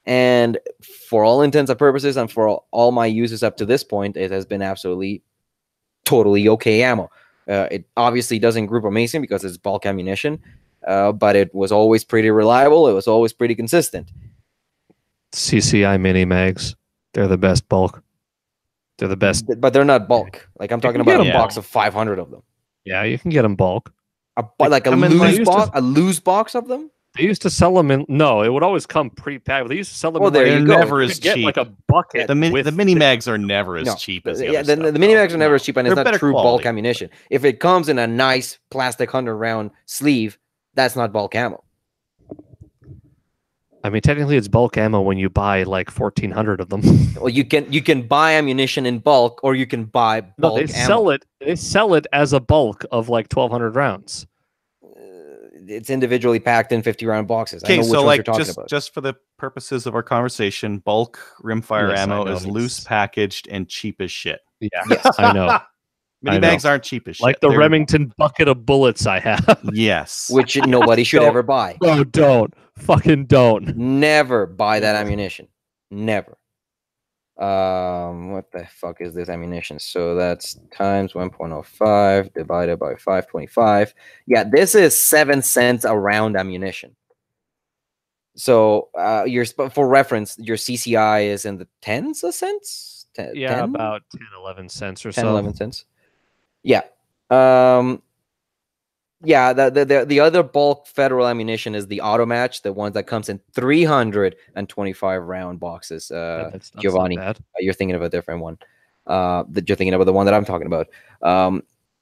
And for all intents and purposes, and for all my uses up to this point, it has been absolutely, totally okay ammo. It obviously doesn't group amazing because it's bulk ammunition, but it was always pretty reliable. It was always pretty consistent. CCI mini mags, they're the best bulk. They're the best, but they're not bulk. Like, I'm talking about a box of 500 of them. Yeah, you can get them bulk. A loose box of them. They used to sell them in. No, it would always come pre-packed. They used to sell them. Well, there you go. Never as cheap. Like a bucket. The mini mags are never as cheap as the other stuff. The mini mags are never as cheap, and it's They're not true quality. bulk ammunition. If it comes in a nice plastic 100-round sleeve, that's not bulk ammo. I mean, technically, it's bulk ammo when you buy like 1,400 of them. Well, you can buy ammunition in bulk, or you can buy bulk ammo. They sell it as a bulk of like 1,200 rounds. It's individually packed in 50-round boxes. Okay, so like about. just for the purposes of our conversation, bulk rimfire ammo is loose packaged and cheap as shit. Yeah, yes, I know. Mini mags aren't cheap as shit. Like the Remington bucket of bullets I have. Yes. Which nobody should ever buy. No, don't. Fucking don't. Never buy that ammunition. Never. What the fuck is this ammunition? So that's times 1.05 divided by 525. Yeah, this is 7 cents a round ammunition. So for reference, your CCI is in the tens of cents? Yeah, 10? about 10, 11 cents or 10, so. 11 cents. Yeah. Yeah, the other bulk federal ammunition is the auto match, the ones that comes in 325 round boxes. That's not Giovanni, so bad. you're thinking of a different one. That you're thinking about the one that I'm talking about.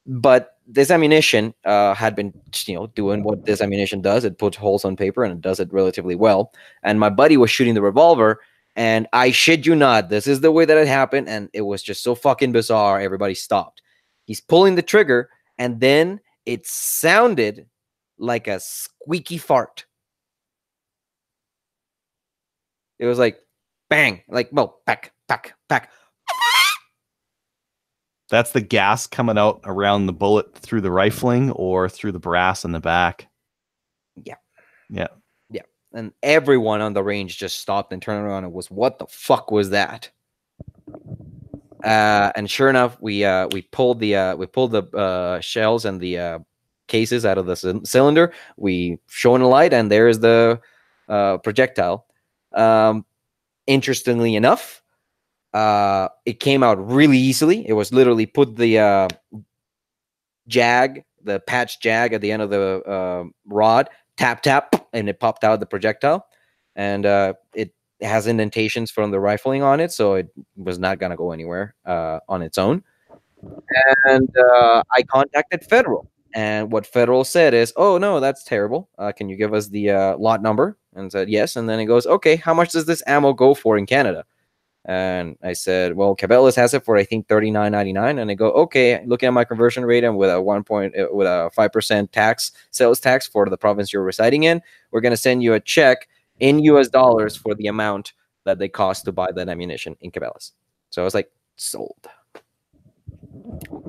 But this ammunition had been, doing what this ammunition does. It puts holes on paper and it does it relatively well. And my buddy was shooting the revolver, and I shit you not, this is the way that it happened, and it was just so fucking bizarre. Everybody stopped. He's pulling the trigger, and then it sounded like a squeaky fart. It was like bang, like, well, pack, pack, pack. That's the gas coming out around the bullet through the rifling or through the brass in the back. Yeah. Yeah. Yeah. And everyone on the range just stopped and turned around and was, what the fuck was that? And sure enough, we pulled the shells and the cases out of the cylinder. We shone a light, and there is the projectile. Interestingly enough, It came out really easily. It was literally put the the patch jag at the end of the rod, tap, and it popped out the projectile. And it has indentations from the rifling on it, so it was not going to go anywhere on its own. And I contacted Federal. And what Federal said is, oh, no, that's terrible. Can you give us the lot number? And said, yes. And then it goes, okay, how much does this ammo go for in Canada? And I said, well, Cabela's has it for, I think, $39.99. And they go, okay, looking at my conversion rate and with a 5% tax, sales tax for the province you're residing in, we're going to send you a check in US dollars for the amount that they cost to buy that ammunition in Cabela's. So I was like, sold.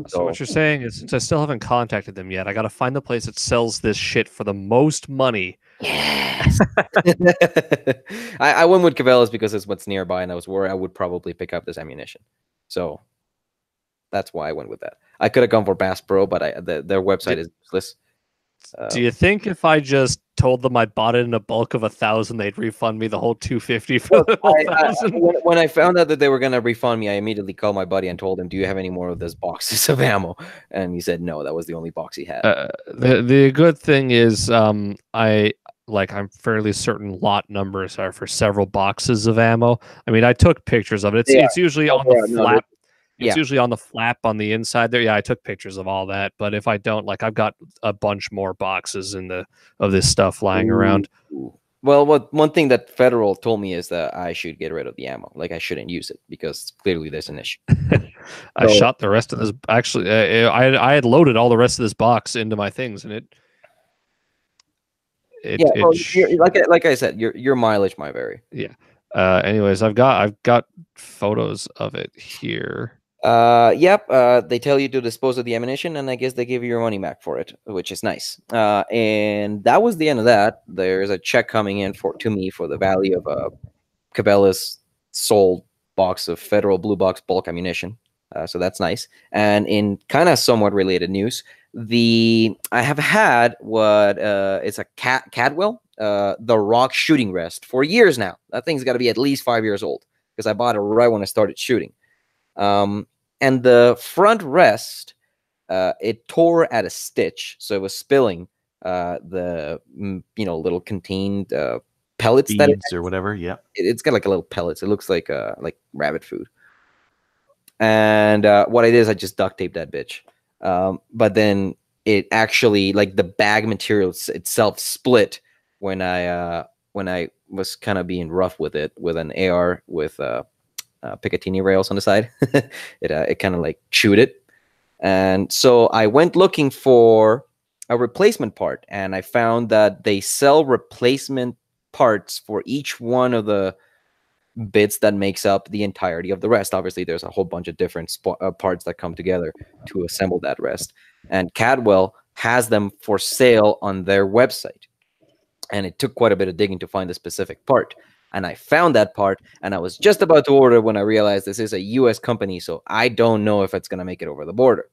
So what you're saying is, since I still haven't contacted them yet, I got to find the place that sells this shit for the most money. Yes. I went with Cabela's because it's what's nearby, and that was where I would probably pick up this ammunition. So that's why I went with that. I could have gone for Bass Pro, but their website is useless. Do you think if I just told them I bought it in a bulk of 1,000, they'd refund me the whole $250 for the whole 1,000? When I found out that they were going to refund me, I immediately called my buddy and told him, do you have any more of those boxes of ammo? And he said no, that was the only box he had. The good thing is I'm fairly certain lot numbers are for several boxes of ammo. I mean, I took pictures of it. It's usually on the flap. It's usually on the flap on the inside there. Yeah, I took pictures of all that. But if I don't, like, I've got a bunch more boxes of this stuff lying around. Well, one thing that Federal told me is that I should get rid of the ammo. Like, I shouldn't use it because clearly there's an issue. I shot the rest of this. Actually, I had loaded all the rest of this box into my things, and like I said, your mileage might vary. Yeah. Anyways, I've got photos of it here. They tell you to dispose of the ammunition, and I guess they give you your money back for it, which is nice. And that was the end of that. There's a check coming in to me for the value of Cabela's sold box of Federal blue box bulk ammunition. So that's nice. And in kind of somewhat related news, I have had what it's a Cadwell, the Rock shooting rest for years now. That thing's got to be at least 5 years old because I bought it right when I started shooting. And the front rest, it tore at a stitch, so it was spilling the little contained pellets beads or whatever. Yeah, it's got like a little pellets. It looks like rabbit food. And what I did is I just duct taped that bitch. But then it actually, like, the bag material itself split when I was kind of being rough with it with an AR with Picatinny rails on the side. it kind of like chewed it. And so I went looking for a replacement part, and I found that they sell replacement parts for each one of the bits that makes up the entirety of the rest. Obviously, there's a whole bunch of different parts that come together to assemble that rest. And Cadwell has them for sale on their website. And it took quite a bit of digging to find the specific part. And I found that part, and I was just about to order when I realized this is a U.S. company, so I don't know if it's going to make it over the border.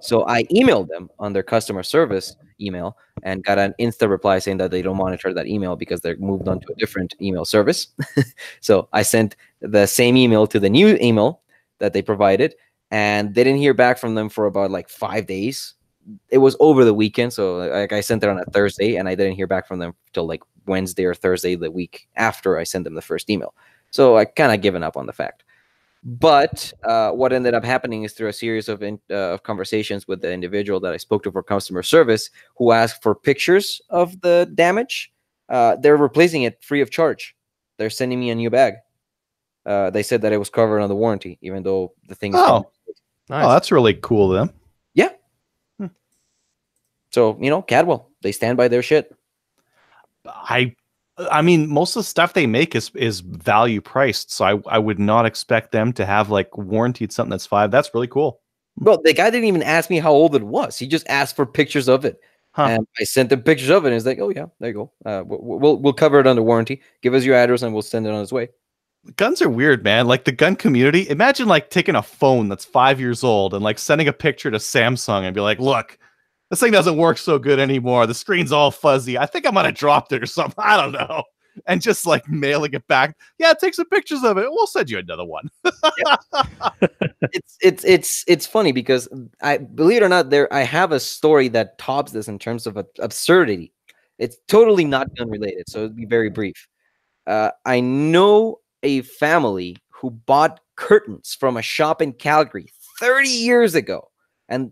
So I emailed them on their customer service email and got an instant reply saying that they don't monitor that email because they're moved on to a different email service. So I sent the same email to the new email that they provided, and they didn't hear back from them for about like 5 days. It was over the weekend, so like I sent it on a Thursday, and I didn't hear back from them till like Wednesday or Thursday the week after I sent them the first email. So I kind of given up on the fact. But what ended up happening is through a series of conversations with the individual that I spoke to for customer service, who asked for pictures of the damage. They're replacing it free of charge. They're sending me a new bag. They said that it was covered on the warranty, even though the thing is nice. Oh, that's really cool of them. Yeah. So, Cadwell, they stand by their shit. I mean, most of the stuff they make is value priced, so I would not expect them to have like warranted something that's 5. That's really cool. Well, the guy didn't even ask me how old it was. He just asked for pictures of it. And I sent him pictures of it, and he's like, "Oh yeah, there you go. We'll cover it under warranty. Give us your address, and we'll send it on its way." Guns are weird, man. Like the gun community. Imagine like taking a phone that's 5 years old and like sending a picture to Samsung and be like, "Look, this thing doesn't work so good anymore. The screen's all fuzzy. I think I might have dropped it or something. I don't know." and just like mailing it back. Yeah, take some pictures of it. We'll send you another one. It's funny because I believe it or not, I have a story that tops this in terms of absurdity. It's totally not gun related, so it'll be very brief. I know a family who bought curtains from a shop in Calgary 30 years ago, and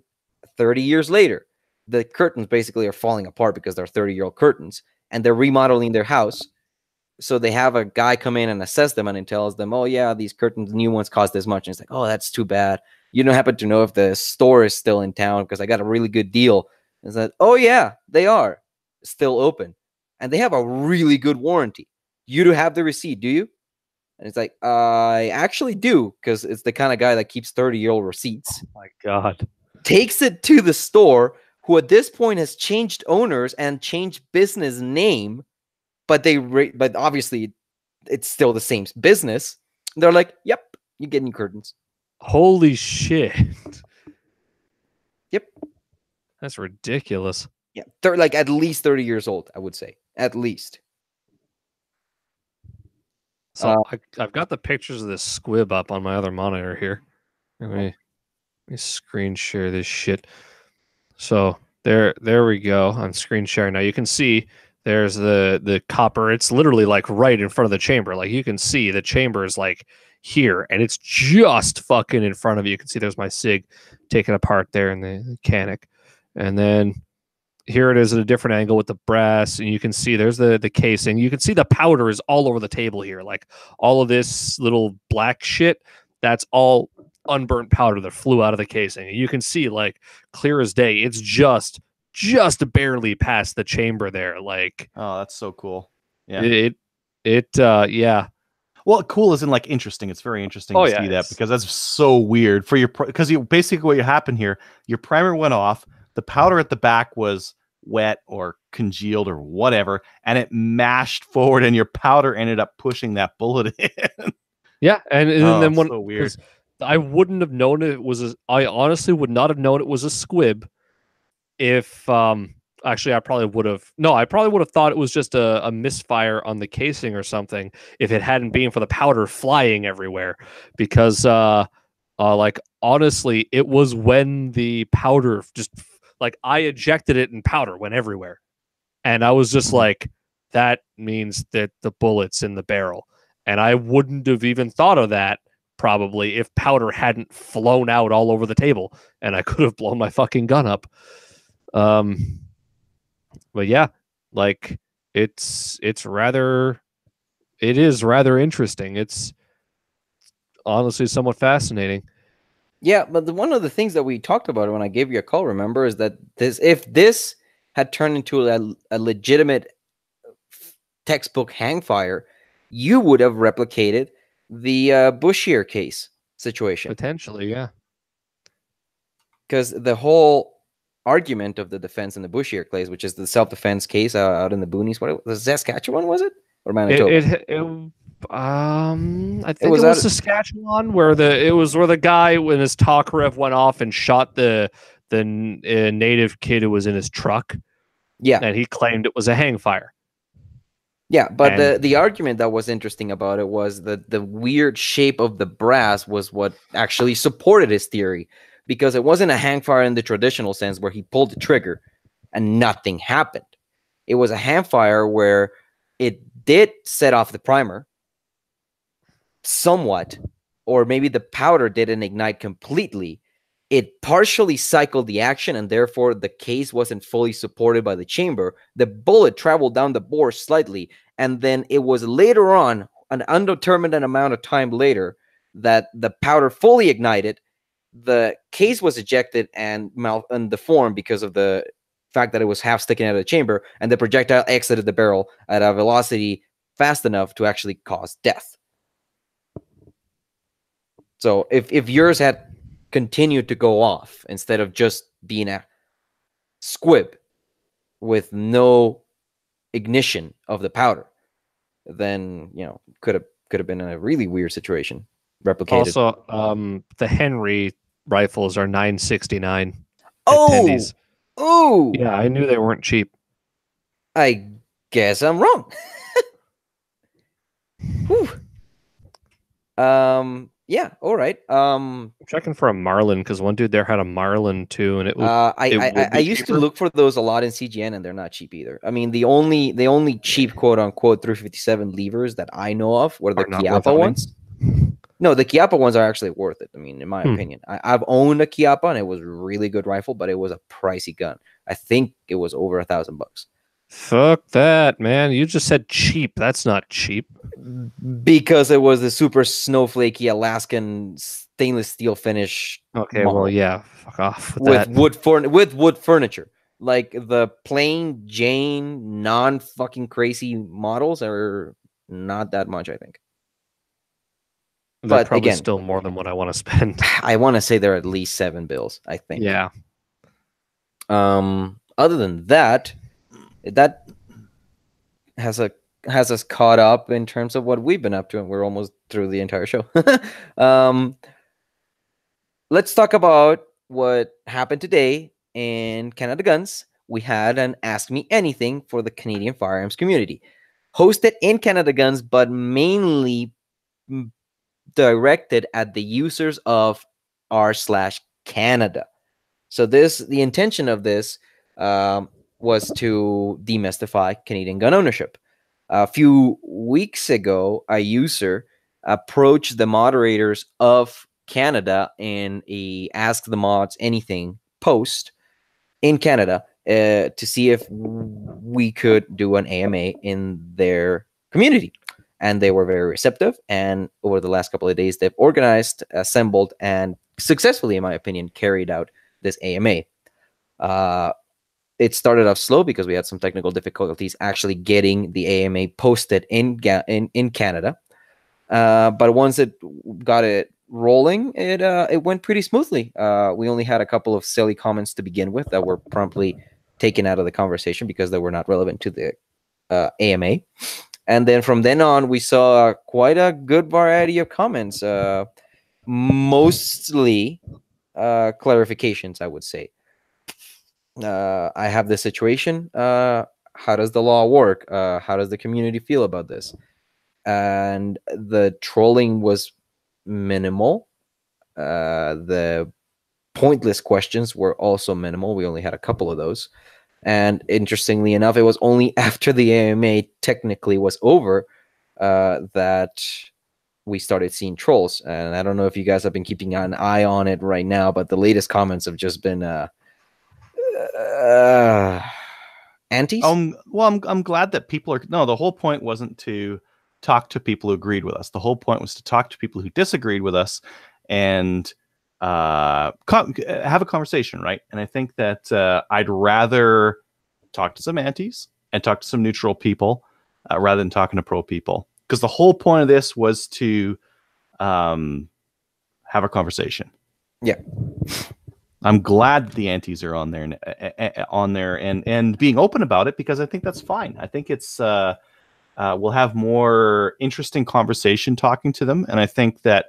30 years later, the curtains basically are falling apart because they're 30-year-old curtains, and they're remodeling their house. So they have a guy come in and assess them, and he tells them, "Oh yeah, these curtains, new ones, cost this much." And it's like, "Oh, that's too bad. You don't happen to know if the store is still in town because I got a really good deal." And it's like, "Oh yeah, they are still open, and they have a really good warranty. You do have the receipt, do you?" And it's like, "I actually do, because it's the kind of guy that keeps 30-year-old receipts." Oh my God. Takes it to the store, who at this point has changed owners and changed business name, but but obviously it's still the same business. They're like, "Yep, you get new curtains." Holy shit. Yep. That's ridiculous. Yeah, they're like at least 30 years old, I would say, at least. So I've got the pictures of this squib up on my other monitor here. Let me screen share this shit. So there we go on screen share. Now you can see there's the copper. It's literally like right in front of the chamber. Like you can see the chamber is like here, and it's just fucking in front of you. You can see there's my SIG taken apart there in the canic, and then here it is at a different angle with the brass, and you can see there's the casing. You can see the powder is all over the table here. Like all of this little black shit, that's all unburnt powder that flew out of the casing. You can see like clear as day. It's just barely past the chamber there. Like, oh, that's so cool. Yeah. Yeah. Well, cool isn't like interesting. It's very interesting to see that, because that's so weird for your, because you basically what happened here, your primer went off, the powder at the back was wet or congealed or whatever, and it mashed forward, and your powder ended up pushing that bullet in. Yeah, and then when so weird. I wouldn't have known it was I honestly would not have known it was a squib if actually I probably would have thought it was just a misfire on the casing or something if it hadn't been for the powder flying everywhere, because like honestly it was when the powder just like I ejected it and powder went everywhere, and I was just like, that means that the bullet's in the barrel, and I wouldn't have even thought of that probably if powder hadn't flown out all over the table, and I could have blown my fucking gun up. But yeah, like it is rather interesting. It's honestly somewhat fascinating. Yeah, but one of the things that we talked about when I gave you a call, remember, is that if this had turned into a legitimate textbook hangfire, you would have replicated the Bushier case situation. Potentially, yeah. Because the whole argument of the defense in the Bushier case, which is the self-defense case out in the boonies, what was Saskatchewan, was it? Or Manitoba? I think it was Saskatchewan, where the guy when his Tokarev went off and shot the native kid who was in his truck. Yeah, and he claimed it was a hangfire. Yeah, but the argument that was interesting about it was that the weird shape of the brass was what actually supported his theory, because it wasn't a hangfire in the traditional sense where he pulled the trigger and nothing happened. It was a hangfire where it did set off the primer somewhat, or maybe the powder didn't ignite completely. It partially cycled the action, and therefore the case wasn't fully supported by the chamber. The bullet traveled down the bore slightly, and then it was later on, an undetermined amount of time later, that the powder fully ignited. The case was ejected and deformed because of the fact that it was half sticking out of the chamber, and the projectile exited the barrel at a velocity fast enough to actually cause death. So if yours had continued to go off instead of just being a squib with no ignition of the powder, then could have been a really weird situation replicated. Also, the Henry rifles are $969. Oh, yeah, I knew they weren't cheap. I guess I'm wrong. Whew. Yeah, all right. I'm checking for a Marlin because one dude there had a Marlin too, and it would I be used to cheaper. look for those a lot in CGN, and they're not cheap either. I mean, the only cheap quote unquote 357 levers that I know of were the Are not worth Chiappa owning. ones. No, the Chiappa ones are actually worth it. I mean, in my opinion, I've owned a Chiappa, and it was a really good rifle, but it was a pricey gun. I think it was over $1,000. Fuck that, man. You just said cheap. That's not cheap. Because it was the super snowflakey Alaskan stainless steel finish. Okay, model well, yeah. Fuck off with with that. with wood furniture. Like the plain Jane non fucking crazy models are not that much, I think. They're But probably again, still more than what I want to spend. I want to say they're at least $7, I think. Yeah. Other than that, that has us caught up in terms of what we've been up to, and we're almost through the entire show. Let's talk about what happened today in Canada Guns. We had an Ask Me Anything for the Canadian firearms community, hosted in Canada Guns, but mainly directed at the users of r/Canada. So the intention of this was to demystify Canadian gun ownership. A few weeks ago, a user approached the moderators of Canada in a Ask the Mods Anything post in Canada to see if we could do an AMA in their community. And they were very receptive. And over the last couple of days, they've organized, assembled, and successfully, in my opinion, carried out this AMA. It started off slow because we had some technical difficulties actually getting the AMA posted in Canada. But once it got it rolling, it went pretty smoothly. We only had a couple of silly comments to begin with that were promptly taken out of the conversation because they were not relevant to the AMA. And then from then on, we saw quite a good variety of comments, mostly clarifications, I would say. I have this situation. How does the law work? How does the community feel about this? And the trolling was minimal. The pointless questions were also minimal. We only had a couple of those. And interestingly enough, it was only after the AMA technically was over that we started seeing trolls. And I don't know if you guys have been keeping an eye on it right now, but the latest comments have just been antis. Well, I'm glad that people are. No, the whole point wasn't to talk to people who agreed with us. The whole point was to talk to people who disagreed with us and have a conversation, right? And I think that I'd rather talk to some antis and talk to some neutral people rather than talking to pro people, because the whole point of this was to have a conversation. Yeah. I'm glad that the antis are on there and being open about it, because I think that's fine. I think it's we'll have more interesting conversation talking to them, and I think that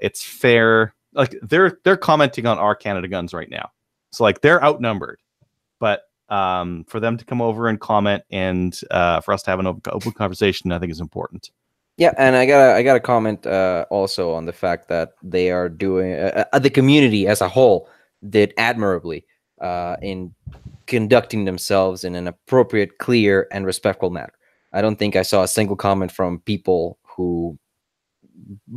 it's fair. Like they're commenting on our Canada Guns right now, so like they're outnumbered. But for them to come over and comment and for us to have an open conversation, I think is important. Yeah, and I got a comment also on the fact that they are doing the community as a whole did admirably in conducting themselves in an appropriate, clear, and respectful manner. I don't think I saw a single comment from people who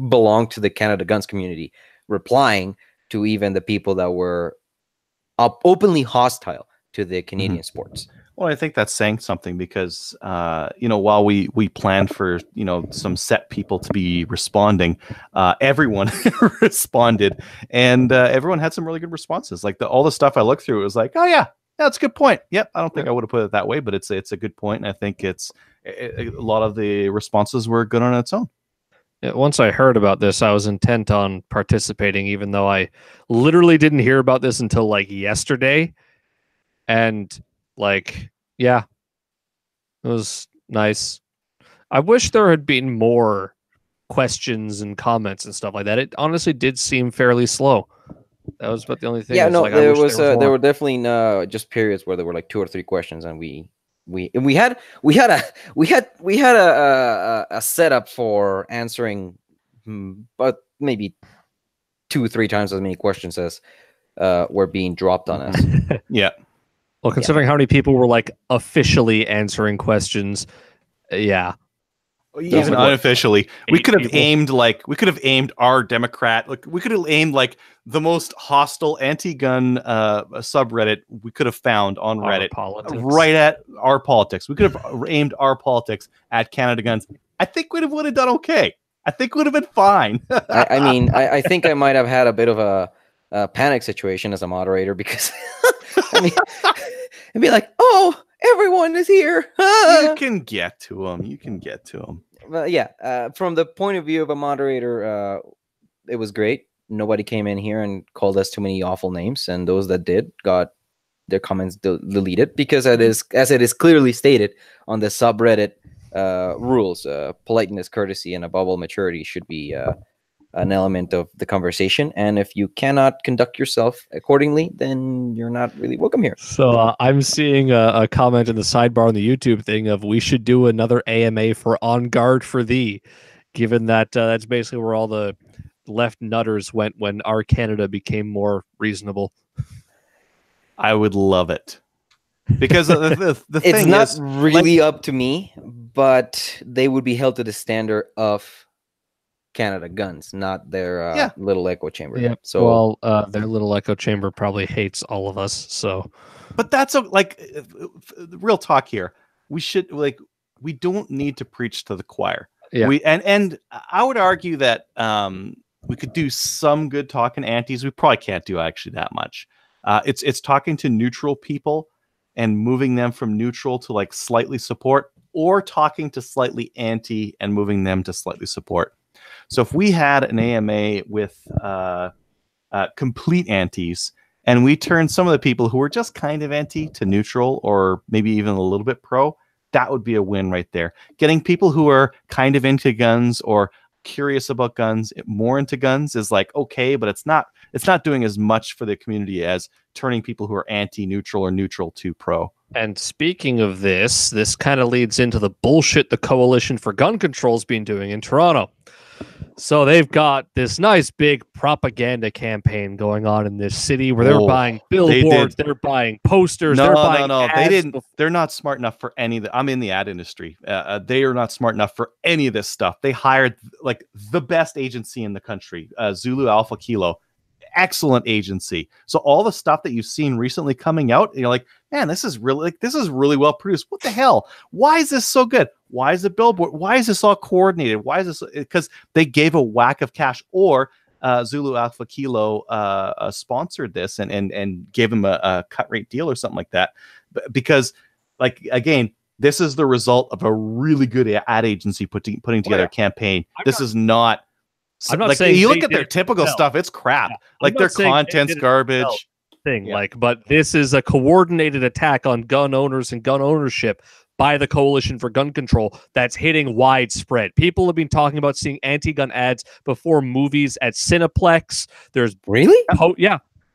belong to the Canada Guns community replying to even the people that were openly hostile to the Canadian sports. Well, I think that's saying something, because while we planned for some set people to be responding, everyone responded, and everyone had some really good responses. Like all the stuff I looked through, it was like, oh yeah, that's a good point. Yep, I don't think I would have put it that way, but it's a good point, and I think a lot of the responses were good on its own. Once I heard about this, I was intent on participating, even though I literally didn't hear about this until like yesterday. And like, yeah, it was nice. I wish there had been more questions and comments and stuff like that. It honestly did seem fairly slow. That was about the only thing. Yeah, no, like, there were definitely just periods where there were like 2 or 3 questions, and we we had a setup for answering, but maybe 2-3 times as many questions as were being dropped on us. Yeah. Well, considering how many people were like officially answering questions, yeah. Even like, unofficially, we 8 could have people. aimed our Democrat, like we could have aimed like the most hostile anti-gun subreddit we could have found on Our Reddit, politics. right at our politics. We could have aimed our politics at Canada Guns. I think would have done okay. I think would have been fine. I mean, I think I might have had a bit of a panic situation as a moderator because I mean, and be like, oh, everyone is here. You can get to them. You can get to them. Well, yeah, from the point of view of a moderator, it was great. Nobody came in here and called us too many awful names, and those that did got their comments deleted because as it is clearly stated on the subreddit rules, politeness, courtesy, and above all maturity should be an element of the conversation. And if you cannot conduct yourself accordingly, then you're not really welcome here. So I'm seeing a comment in the sidebar on the YouTube thing of we should do another AMA for On Guard for Thee, given that that's basically where all the left nutters went when our Canada became more reasonable. I would love it. Because the It's thing not is, really up to me, but they would be held to the standard of Canada Guns, not their little echo chamber. Yeah. So their little echo chamber probably hates all of us. So, but that's real talk here. We should we don't need to preach to the choir. Yeah. And I would argue that we could do some good talking antis. We probably can't do actually that much. It's talking to neutral people and moving them from neutral to like slightly support, or talking to slightly anti and moving them to slightly support. So if we had an AMA with complete antis, and we turned some of the people who were just kind of anti to neutral, or maybe even a little bit pro, that would be a win right there. Getting people who are kind of into guns or curious about guns more into guns is like okay, but it's not doing as much for the community as turning people who are anti-neutral or neutral to pro. And speaking of this kind of leads into the bullshit the Coalition for Gun Control's been doing in Toronto. So they've got this nice big propaganda campaign going on in this city where they're buying billboards, they're buying posters, they're buying ads. They didn't. They're not smart enough for any of that. I'm in the ad industry. They are not smart enough for any of this stuff. They hired like the best agency in the country, Zulu Alpha Kilo. Excellent agency. So all the stuff that you've seen recently coming out, you're like, man, this is really well produced. What the hell? Why is this so good? Why is the billboard? Why is this all coordinated? Why is this? Because they gave a whack of cash, or Zulu Alpha Kilo sponsored this and gave them a cut rate deal or something like that. Because, like, again, this is the result of a really good ad agency putting together a campaign. This is not. I'm not like saying you look at their typical stuff, it's crap. Yeah. Like their content's garbage. Thing, but this is a coordinated attack on gun owners and gun ownership by the Coalition for Gun Control that's hitting widespread. People have been talking about seeing anti-gun ads before movies at Cineplex. There's really,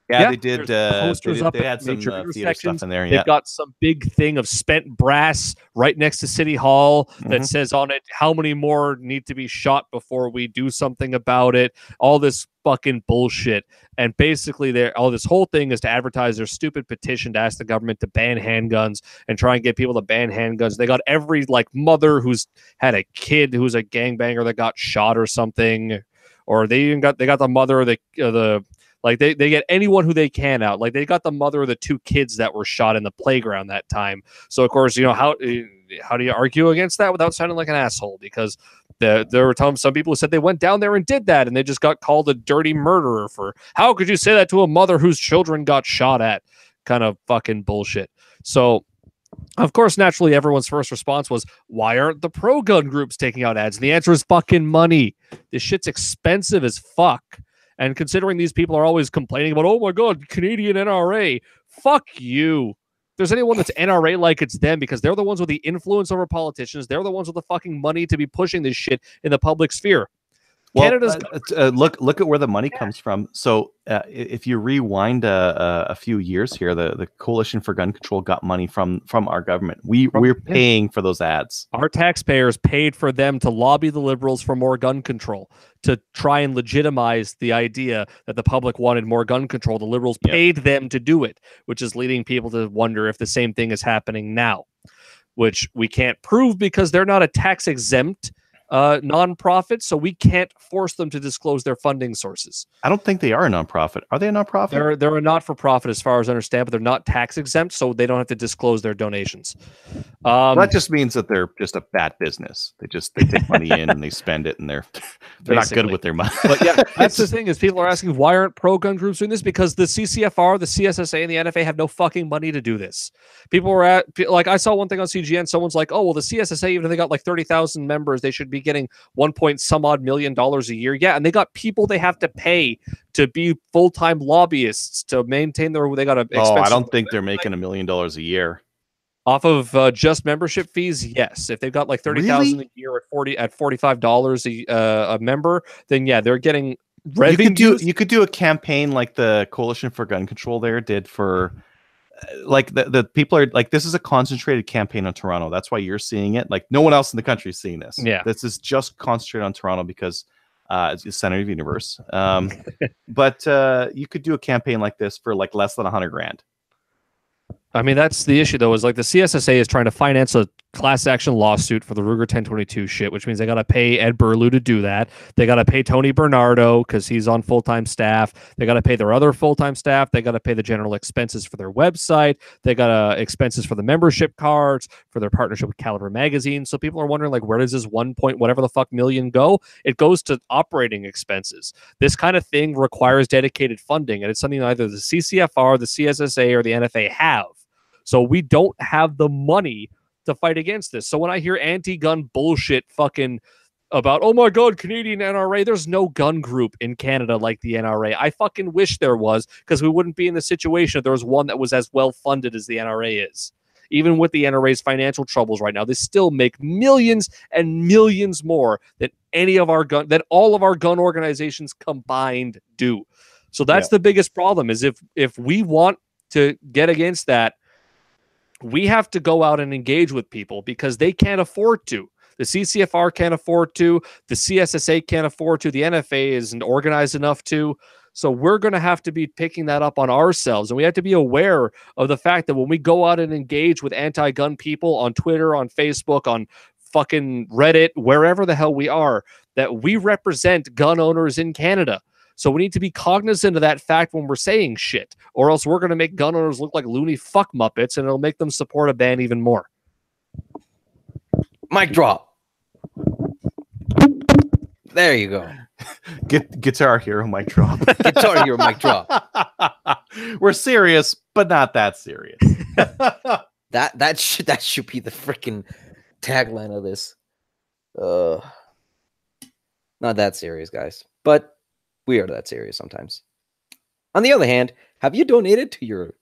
they did. Posters up they had some major theater intersections. stuff in there. They've got some big thing of spent brass right next to City Hall that says on it how many more need to be shot before we do something about it. All this fucking bullshit. And basically, this whole thing is to advertise their stupid petition to ask the government to ban handguns and try and get people to ban handguns. They got every like mother who's had a kid who's a gangbanger that got shot or something, or they got the mother of the like they get anyone who they can out. Like they got the mother of the 2 kids that were shot in the playground that time. So of course, how do you argue against that without sounding like an asshole? Because there were some people who said they went down there and did that, and they just got called a dirty murderer for how could you say that to a mother whose children got shot at? Kind of fucking bullshit. So of course, naturally, everyone's first response was, why aren't the pro-gun groups taking out ads? And the answer is fucking money. This shit's expensive as fuck. And considering these people are always complaining about, oh my God, Canadian NRA, fuck you. If there's anyone that's NRA like, it's them, because they're the ones with the influence over politicians. They're the ones with the fucking money to be pushing this shit in the public sphere. Well, Canada's look at where the money comes from. So if you rewind a few years here, the Coalition for Gun Control got money from our government. We're paying for those ads. Our taxpayers paid for them to lobby the Liberals for more gun control, to try and legitimize the idea that the public wanted more gun control. The Liberals paid them to do it, which is leading people to wonder if the same thing is happening now, which we can't prove because they're not a tax-exempt nonprofit, so we can't force them to disclose their funding sources. I don't think they are a nonprofit. Are they a nonprofit? They're a not-for-profit as far as I understand, but they're not tax-exempt, so they don't have to disclose their donations. Well, that just means that they're just a bad business. They take money in and they spend it, and they're not good with their money. But yeah, that's the thing is people are asking why aren't pro-gun groups doing this? Because the CCFR, the CSSA, and the NFA have no fucking money to do this. People were like, I saw one thing on CGN. Someone's like, oh well, the CSSA, even if they got like 30,000 members, they should be getting $1 million a year. Yeah, and they got people they have to pay to be full-time lobbyists to maintain their. They got a. Oh, I don't think they're making $1 million a year off of just membership fees. Yes, if they've got like 30,000 a year at $45 a member, then yeah, they're getting revenue. You could do a campaign like the Coalition for Gun Control there did for. Like the people are like, this is a concentrated campaign on Toronto. That's why you're seeing it. Like no one else in the country is seeing this. Yeah, this is just concentrated on Toronto because it's the center of the universe. But you could do a campaign like this for like less than $100,000. I mean, that's the issue, though, is like the CSSA is trying to finance a class action lawsuit for the Ruger 1022 shit, which means they got to pay Ed Burlew to do that. They got to pay Tony Bernardo because he's on full-time staff. They got to pay their other full-time staff. They got to pay the general expenses for their website. They got expenses for the membership cards, for their partnership with Caliber Magazine. So people are wondering, like, where does this 1 point whatever the fuck million go? It goes to operating expenses. This kind of thing requires dedicated funding, and it's something either the CCFR, the CSSA, or the NFA have. So we don't have the money to fight against this. So when I hear anti-gun bullshit fucking about, oh my God, Canadian NRA, there's no gun group in Canada like the NRA. I fucking wish there was, because we wouldn't be in the situation if there was one that was as well funded as the NRA is. Even with the NRA's financial troubles right now, they still make millions and millions more than all of our gun organizations combined do. So that's the biggest problem, is if we want to get against that, we have to go out and engage with people because they can't afford to. The CCFR can't afford to. The CSSA can't afford to. The NFA isn't organized enough to. So we're going to have to be picking that up on ourselves. And we have to be aware of the fact that when we go out and engage with anti-gun people on Twitter, on Facebook, on fucking Reddit, wherever the hell we are, that we represent gun owners in Canada. So we need to be cognizant of that fact when we're saying shit, or else we're going to make gun owners look like loony fuck muppets, and it'll make them support a ban even more. Mic drop. There you go. Guitar Hero mic drop. Guitar Hero mic drop. We're serious, but not that serious. that should be the freaking tagline of this. Not that serious, guys, but we are that serious sometimes. On the other hand, have you donated to your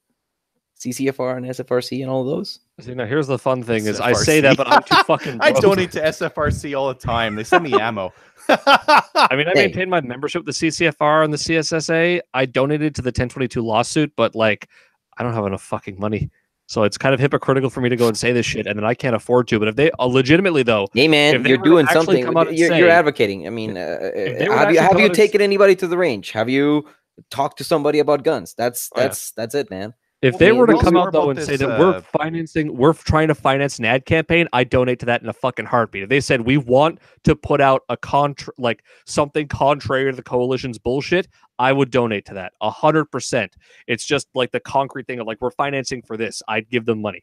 CCFR and SFRC and all of those? See, now here's the fun thing: is I say that, but I'm too fucking broke. I donate to SFRC all the time. They send me ammo. I mean, I maintained my membership with the CCFR and the CSSA. I donated to the 1022 lawsuit, but like, I don't have enough fucking money. So it's kind of hypocritical for me to go and say this shit, and then I can't afford to. But if they legitimately, though, hey man, you're doing something. You're advocating. I mean, have you taken anybody to the range? Have you talked to somebody about guns? That's it, man. If they were to come out though and say that we're trying to finance an ad campaign, I donate to that in a fucking heartbeat. If they said we want to put out a something contrary to the coalition's bullshit, I would donate to that 100%. It's just like the concrete thing of like, we're financing for this. I'd give them money.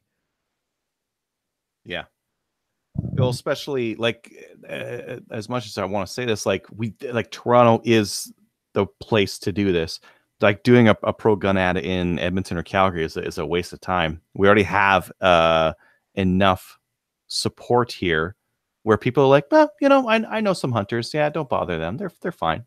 Yeah. Well, especially like as much as I want to say this, like Toronto is the place to do this. Like doing a pro-gun ad in Edmonton or Calgary is a waste of time. We already have enough support here where people are like, well, I know some hunters. Yeah, don't bother them. They're fine.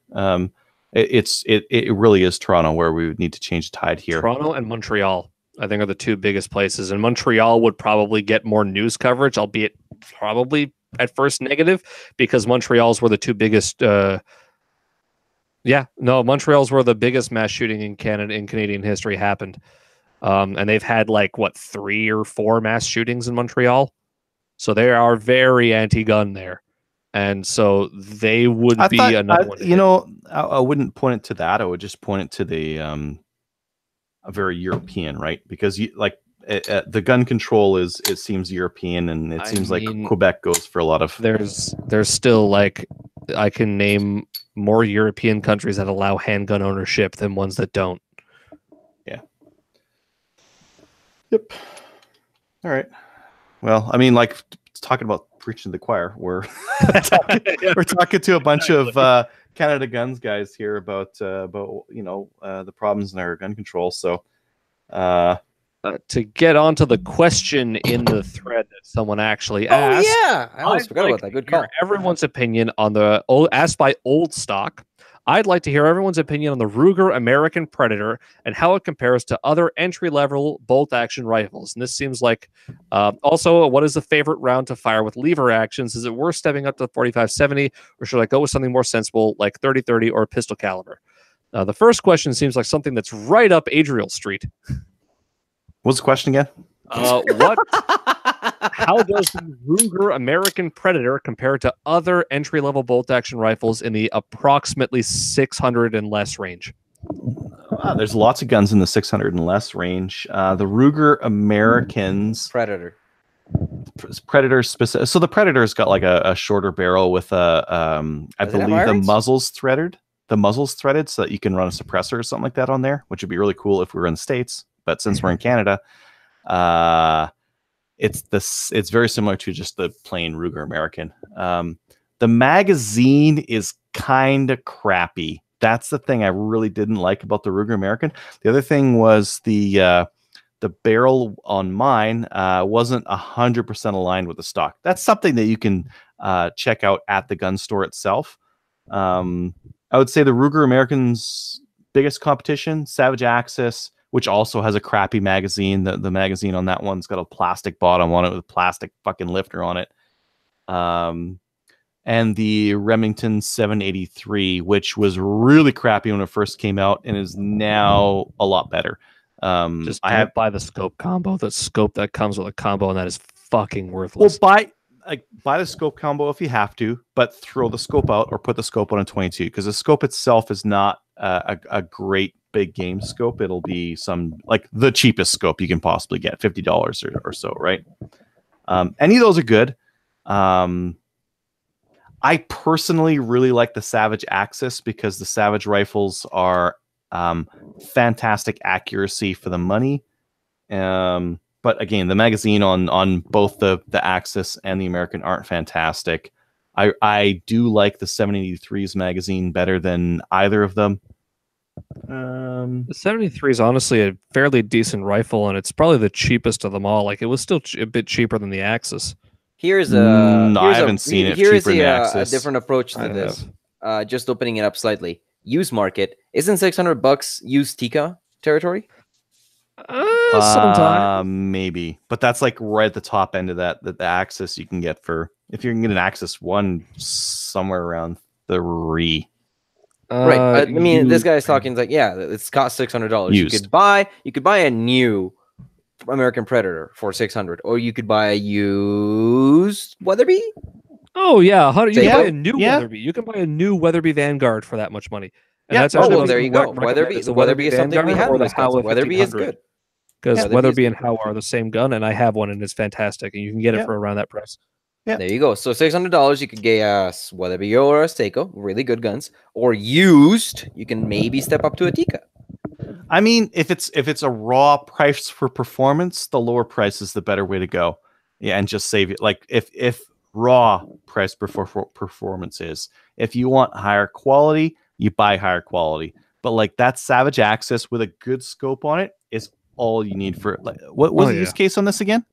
It really is Toronto where we would need to change the tide here. Toronto and Montreal, I think, are the two biggest places. And Montreal would probably get more news coverage, albeit probably at first negative, because Montreal's were the two biggest Yeah, no, Montreal's where the biggest mass shooting in Canada in Canadian history happened. And they've had like what 3 or 4 mass shootings in Montreal. So they are very anti-gun there. And so they would I be thought, another one. I wouldn't point it to that. I would just point it to the a very European, right? Because the gun control it seems European, and it seems like Quebec goes for a lot of. There's still like I can name more European countries that allow handgun ownership than ones that don't. Yeah. Yep. All right. Well, I mean, like talking about preaching to the choir, we're talking to a bunch of Canada Guns guys here about the problems in our gun control. So to get onto the question in the thread that someone actually asked. Oh yeah, I always forgot about that. Good call. Everyone's opinion on the asked by Old Stock. I'd like to hear everyone's opinion on the Ruger American Predator and how it compares to other entry-level bolt-action rifles. And this seems like also, what is the favorite round to fire with lever actions? Is it worth stepping up to 45-70, or should I go with something more sensible like 30-30 or pistol caliber? The first question seems like something that's right up Adriel Street. What's the question again? How does the Ruger American Predator compare to other entry-level bolt-action rifles in the approximately 600 and less range? There's lots of guns in the 600 and less range. The Ruger Americans Predator specific. So the Predator's got like a shorter barrel with I believe the muzzle's threaded. The muzzle's threaded so that you can run a suppressor or something like that on there, which would be really cool if we were in the States. But since we're in Canada, it's very similar to just the plain Ruger American. The magazine is kind of crappy. That's the thing I really didn't like about the Ruger American. The other thing was the barrel on mine wasn't 100% aligned with the stock. That's something that you can check out at the gun store itself. I would say the Ruger American's biggest competition, Savage Axis, which also has a crappy magazine. The magazine on that one's got a plastic bottom on it with a plastic fucking lifter on it. And the Remington 783, which was really crappy when it first came out and is now a lot better. Just buy the scope combo. The scope that comes with a combo, and that is fucking worthless. Well, buy the scope combo if you have to, but throw the scope out or put the scope on a 22, because the scope itself is not a great big game scope. It'll be some like the cheapest scope you can possibly get, $50 or so, right? Any of those are good. I personally really like the Savage Axis because the Savage rifles are fantastic accuracy for the money. But again, the magazine on both the Axis and the American aren't fantastic. I do like the 783's magazine better than either of them. The 73 is honestly a fairly decent rifle, and it's probably the cheapest of them all. Like, it was still a bit cheaper than the Axis. Here's I haven't seen it cheaper than the Axis. A different approach to this. Just opening it up slightly. Used market, isn't $600 used Tika territory? Sometimes maybe, but that's like right at the top end of that. The Axis you can get for, if you can get an Axis 1 somewhere around 3. Right. I mean, this guy's talking like, yeah, it's cost $600. Used. You could buy a new American Predator for $600, or you could buy a used Weatherby. Oh yeah, you can buy a new Weatherby. You can buy a new Weatherby Vanguard for that much money. And yeah. that's there you go. Weatherby is something we have. Weatherby is good. Because Weatherby and Howe are the same gun, and I have one, and it's fantastic, and you can get it for around that price. Yeah. There you go. So $600, you could get a Weatherby or a Seiko, really good guns, or used. You can maybe step up to a Tika. I mean, if it's a raw price for performance, the lower price is the better way to go. Yeah, and just save it. Like if raw price performance is, if you want higher quality, you buy higher quality. But like that Savage Axis with a good scope on it is all you need for. Like, what was the use case on this again?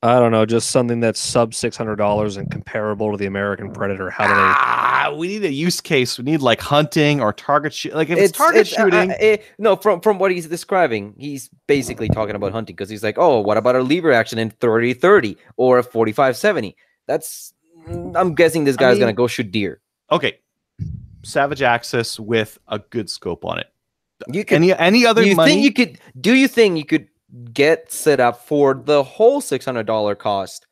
I don't know, just something that's sub $600 and comparable to the American Predator. How do they? We need a use case. We need like hunting or target shooting. Like if it's target shooting. No, from what he's describing, he's basically talking about hunting, because he's like, oh, what about a lever action in 30-30 or a 45-70? I'm guessing this guy's gonna go shoot deer. Okay, Savage Axis with a good scope on it. You could, any other you money? think you could? Do you think you could get set up for the whole $600 cost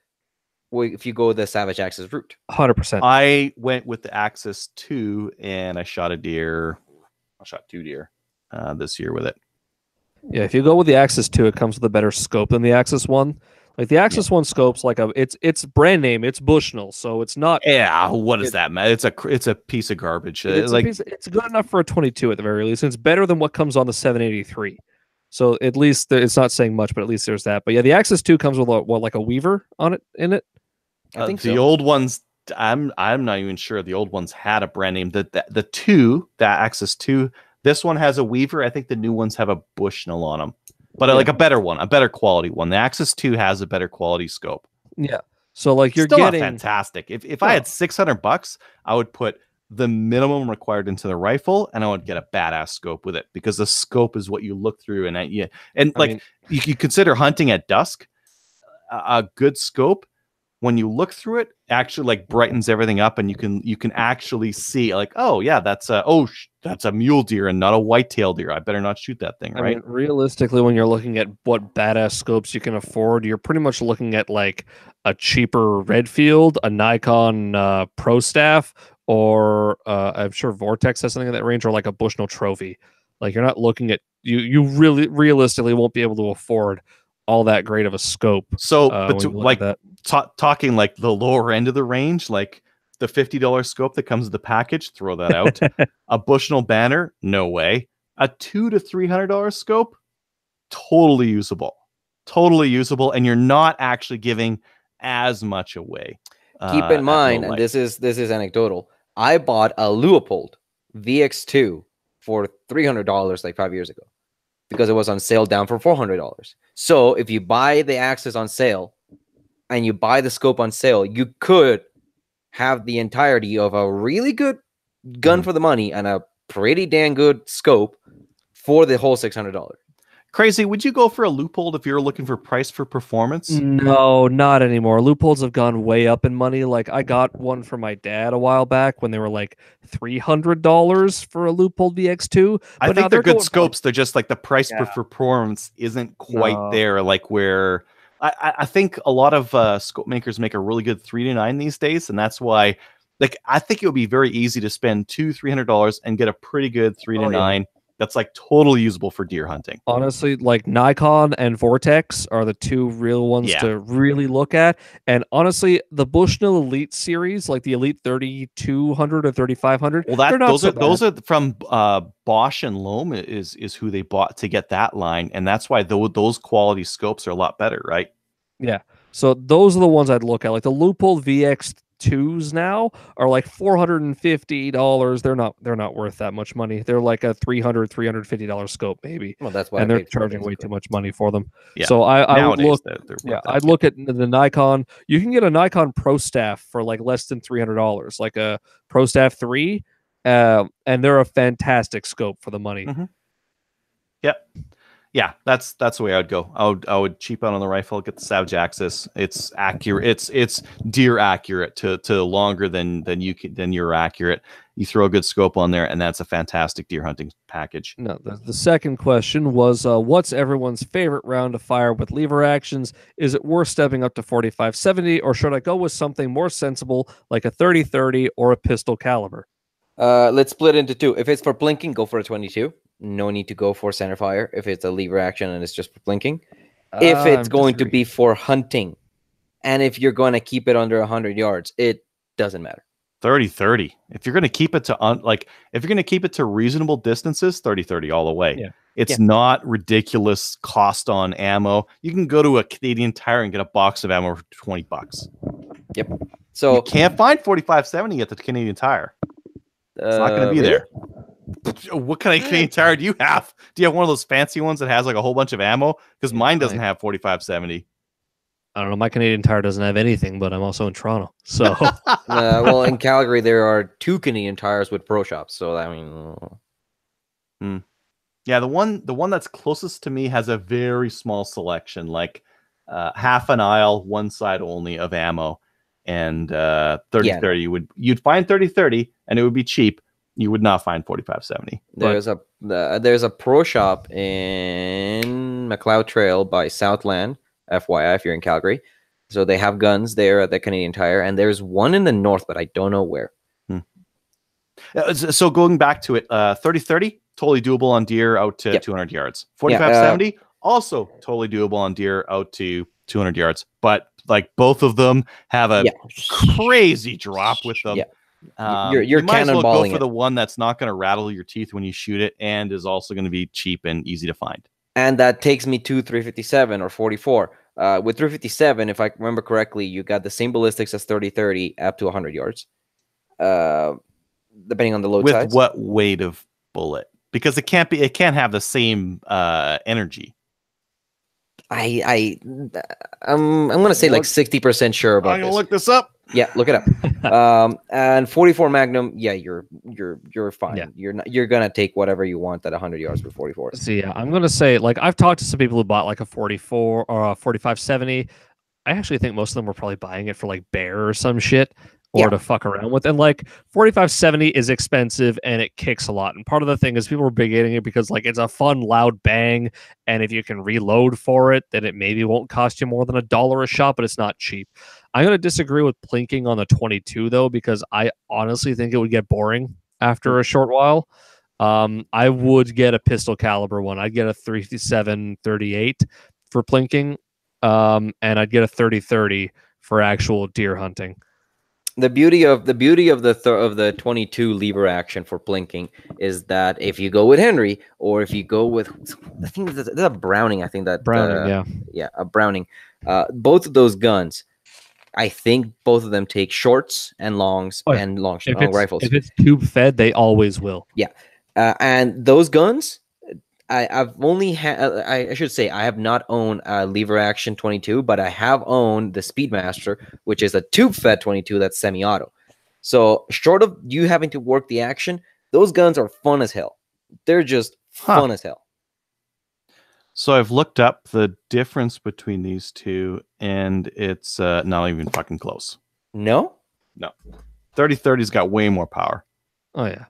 if you go the Savage Axis route? 100%. I went with the Axis 2 and I shot a deer. I shot 2 deer this year with it. Yeah, if you go with the Axis 2, it comes with a better scope than the Axis 1. Like the Axis 1 scope's like it's brand name, it's Bushnell, so it's not. Yeah, what does that matter? It's a piece of garbage. It's good enough for a 22 at the very least. It's better than what comes on the 783. So at least it's not saying much, but at least there's that. But yeah, the Axis 2 comes with like a Weaver on it in it. I think the old ones. I'm not even sure the old ones had a brand name. The Axis 2. This one has a Weaver. I think the new ones have a Bushnell on them, but like a better one, a better quality one. The Axis 2 has a better quality scope. Yeah. So like you're still getting not fantastic. If I had $600, I would put the minimum required into the rifle, and I would get a badass scope with it because the scope is what you look through. And you consider hunting at dusk, a good scope. When you look through it, actually like brightens everything up, and you can actually see like, oh yeah, that's a mule deer and not a whitetail deer. I better not shoot that thing, right? I mean, realistically, when you're looking at what badass scopes you can afford, you're pretty much looking at like a cheaper Redfield, a Nikon Pro Staff, or I'm sure Vortex has something in that range, or like a Bushnell Trophy. Like you're not looking at you really realistically won't be able to afford all that great of a scope. So, talking like the lower end of the range, like the $50 scope that comes with the package, throw that out. A Bushnell banner, no way. A $200 to $300 scope, totally usable, and you're not actually giving as much away. Keep in mind, and this is anecdotal. I bought a Leupold VX2 for $300 like 5 years ago because it was on sale down for $400. So if you buy the Axis on sale and you buy the scope on sale, you could have the entirety of a really good gun for the money and a pretty damn good scope for the whole $600. Crazy, would you go for a Leupold if you were looking for price for performance? No, not anymore. Leupolds have gone way up in money. Like I got one for my dad a while back when they were like $300 for a Leupold VX2. I think they're good scopes. They're just like the price per performance isn't quite there. Like where I think a lot of scope makers make a really good 3 to 9 these days, and that's why. Like I think it would be very easy to spend $200-300 and get a pretty good 3 to 9. That's like totally usable for deer hunting. Honestly, like Nikon and Vortex are the two real ones to really look at. And honestly, the Bushnell Elite series, like the Elite 3200 or 3500, well, those are from Bosch and Lohm is who they bought to get that line, and that's why those quality scopes are a lot better, right? Yeah. So those are the ones I'd look at. Like the Leupold VX2s now are like $450. They're not worth that much money. They're like a $350 scope maybe. Well, that's why. And they're charging way too much money for them. Yeah. So I would look. I'd look at the Nikon. You can get a Nikon Pro Staff for like less than $300, like a Pro Staff 3, and they're a fantastic scope for the money. Mm-hmm. Yep. Yeah, that's the way I would go. I would cheap out on the rifle, get the Savage Axis. It's accurate. It's deer accurate to longer than you're accurate. You throw a good scope on there, and that's a fantastic deer hunting package. No, the second question was, what's everyone's favorite round to fire with lever actions? Is it worth stepping up to 45-70, or should I go with something more sensible like a 30-30 or a pistol caliber? Let's split into two. If it's for blinking, go for a 22. No need to go for center fire if it's a lever action and it's just for blinking. If it's going to be for hunting, and if you're going to keep it under 100 yards, it doesn't matter. 30-30. If you're going to keep it to reasonable distances, 30-30 all the way. Yeah. It's not ridiculous cost on ammo. You can go to a Canadian Tire and get a box of ammo for $20. Yep. So you can't find 45-70 at the Canadian Tire. It's not going to be there. What kind of Canadian Tire do you have? Do you have one of those fancy ones that has like a whole bunch of ammo? Because mine doesn't have 45-70. I don't know. My Canadian Tire doesn't have anything, but I'm also in Toronto. So, well, in Calgary, there are 2 Canadian Tires with pro shops. So, I mean, yeah, the one that's closest to me has a very small selection, like half an aisle, one side only of ammo, and 30-30 you'd find 30-30, and it would be cheap. You would not find 45-70. There's a pro shop in McLeod Trail by Southland, FYI, if you're in Calgary. So they have guns there at the Canadian Tire, and there's one in the north, but I don't know where. So going back to it, 30-30, totally doable on deer out to 200 yards. 45-70, also totally doable on deer out to 200 yards. But like both of them have a crazy drop with them. Yeah. You're you might as well go for it. the one that's not going to rattle your teeth when you shoot it and is also going to be cheap and easy to find. And that takes me to 357 or 44. With 357, if I remember correctly, you got the same ballistics as 30-30 up to 100 yards. Depending on the load size. With what weight of bullet? Because it can't have the same energy. I'm gonna say like 60% sure about I'm gonna this. look this up. Yeah, look it up. And 44 Magnum, yeah, you're fine. Yeah. You're gonna take whatever you want at 100 yards with 44. So yeah, I'm gonna say, like, I've talked to some people who bought like a 44 or a 45-70. I actually think most of them were probably buying it for like bear or some shit, or to fuck around with. And like 45-70 is expensive and it kicks a lot. And part of the thing is people are beginning it because like it's a fun, loud bang. And if you can reload for it, then it maybe won't cost you more than $1 a shot, but it's not cheap. I'm going to disagree with plinking on the 22 though, because I honestly think it would get boring after a short while. I would get a pistol caliber one. I'd get a 357-38 for plinking. And I'd get a 30-30 for actual deer hunting. The beauty of the 22 lever action for plinking is that if you go with Henry or if you go with, I think that's a Browning. I think that Browning, a Browning. Both of those guns, I think both of them take shorts and longs and long rifles. If it's tube fed, they always will. Yeah, and those guns, I've only had. I should say I have not owned a lever action 22, but I have owned the Speedmaster, which is a tube fed 22 that's semi-auto. So short of you having to work the action, those guns are fun as hell. They're just fun as hell. So I've looked up the difference between these two, and it's not even fucking close. No. 30-30's got way more power. Oh yeah.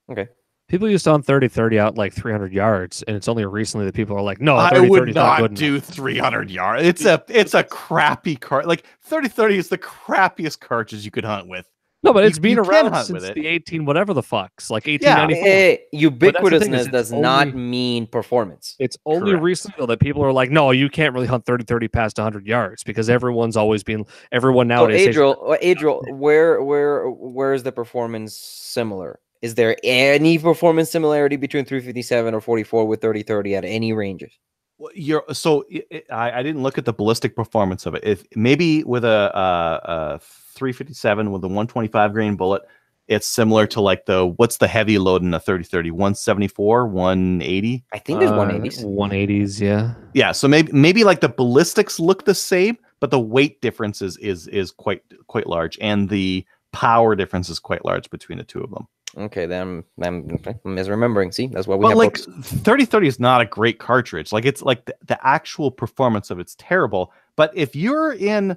Okay. People used to on 30-30 out like 300 yards, and it's only recently that people are like, "No, I 30-30 would is not do 300 yards. It's a crappy cart. Like 30-30 is the crappiest cartridge you could hunt with. No, but it's been you can around hunt since with it. the 18 whatever the fucks, like 1894. Ubiquitousness is does it's not only- mean performance. It's only Correct. recently though that people are like, "No, you can't really hunt 30-30 past 100 yards," because everyone nowadays. So Adriel, where is the performance similar? Is there any performance similarity between 357 or 44 with 30-30 at any ranges? I didn't look at the ballistic performance of it. If maybe with a 357 with a 125 grain bullet, it's similar to like what's the heavy load in a 30-30? 174, 180? I think there's 180s. 180s, yeah. Yeah, so maybe like the ballistics look the same, but the weight difference is quite large, and the power difference is quite large between the two of them. Okay, then I'm misremembering. See, that's why we But have like books. 30-30 is not a great cartridge. Like it's like the actual performance of it's terrible. But if you're in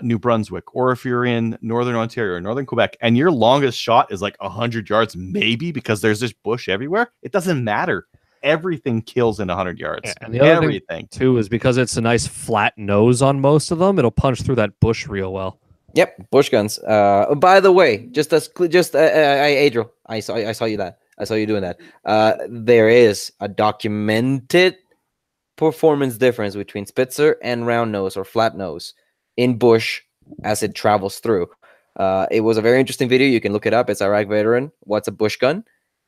New Brunswick, or if you're in Northern Ontario or Northern Quebec, and your longest shot is like 100 yards, maybe because there's this bush everywhere, it doesn't matter. Everything kills in 100 yards. Yeah, and the other everything thing too is because it's a nice flat nose on most of them, it'll punch through that bush real well. Yep, bush guns. By the way, Adriel, I saw you that. I saw you doing that. There is a documented performance difference between Spitzer and round nose or flat nose in bush as it travels through. It was a very interesting video. You can look it up. It's Iraq Veteran. What's a bush gun?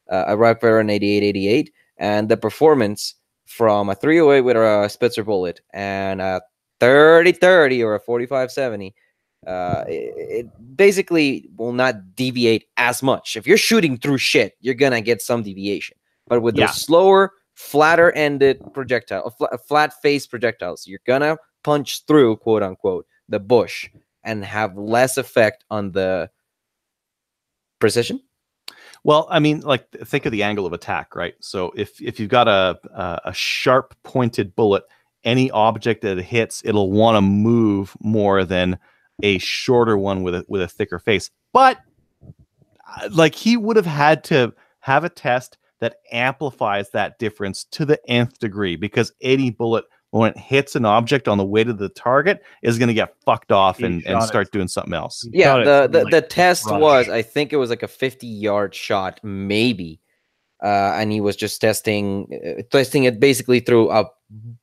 Iraq Veteran 8888, and the performance from a 308 with a Spitzer bullet and a 30-30 or a 45-70. It basically will not deviate as much. If you're shooting through shit, you're gonna get some deviation. But with those slower, flatter-ended flat-faced projectiles, you're gonna punch through, quote unquote, the bush and have less effect on the precision. Well, I mean, like think of the angle of attack, right? So if you've got a sharp pointed bullet, any object that it hits, it'll want to move more than a shorter one with a thicker face. But like he would have had to have a test that amplifies that difference to the nth degree, because any bullet, when it hits an object on the way to the target, is going to get fucked off and start doing something else. Yeah, Shot it the test rush. was, I think it was like a 50-yard shot, maybe. And he was just testing it basically through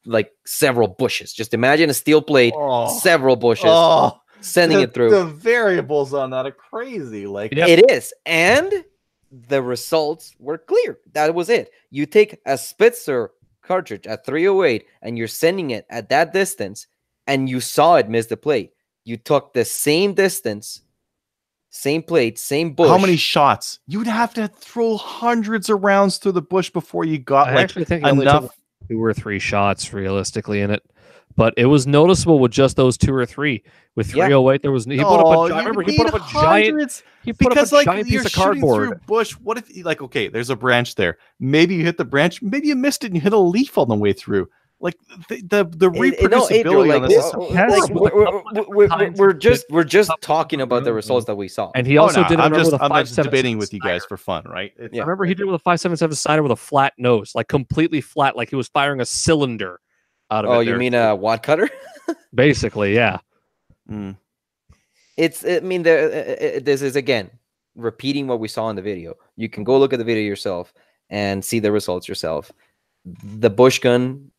like several bushes. Just imagine a steel plate, several bushes, sending it through. The variables on that are crazy. Like it is, and the results were clear. That was it. You take a Spitzer cartridge at 308, and you're sending it at that distance, and you saw it miss the plate. You took the same distance. Same plate, same bush. How many shots? You'd have to throw hundreds of rounds through the bush before you got I actually think he only took 2 or 3 shots realistically in it, but it was noticeable with just those 2 or 3. With 308, there was he put up a remember he put up a giant piece of cardboard. Through bush. What if like okay, there's a branch there. Maybe you hit the branch. Maybe you missed it and you hit a leaf on the way through. Like the reproducibility on this is we're just talking about the results that we saw. And he also did. I'm just debating with you guys for fun, right? I remember he did it with a 5.77 Snyder with a flat nose, like completely flat, like he was firing a cylinder out of it. Oh, you mean a wad cutter? Basically, yeah. This is again repeating what we saw in the video. You can go look at the video yourself and see the results yourself. The bush gun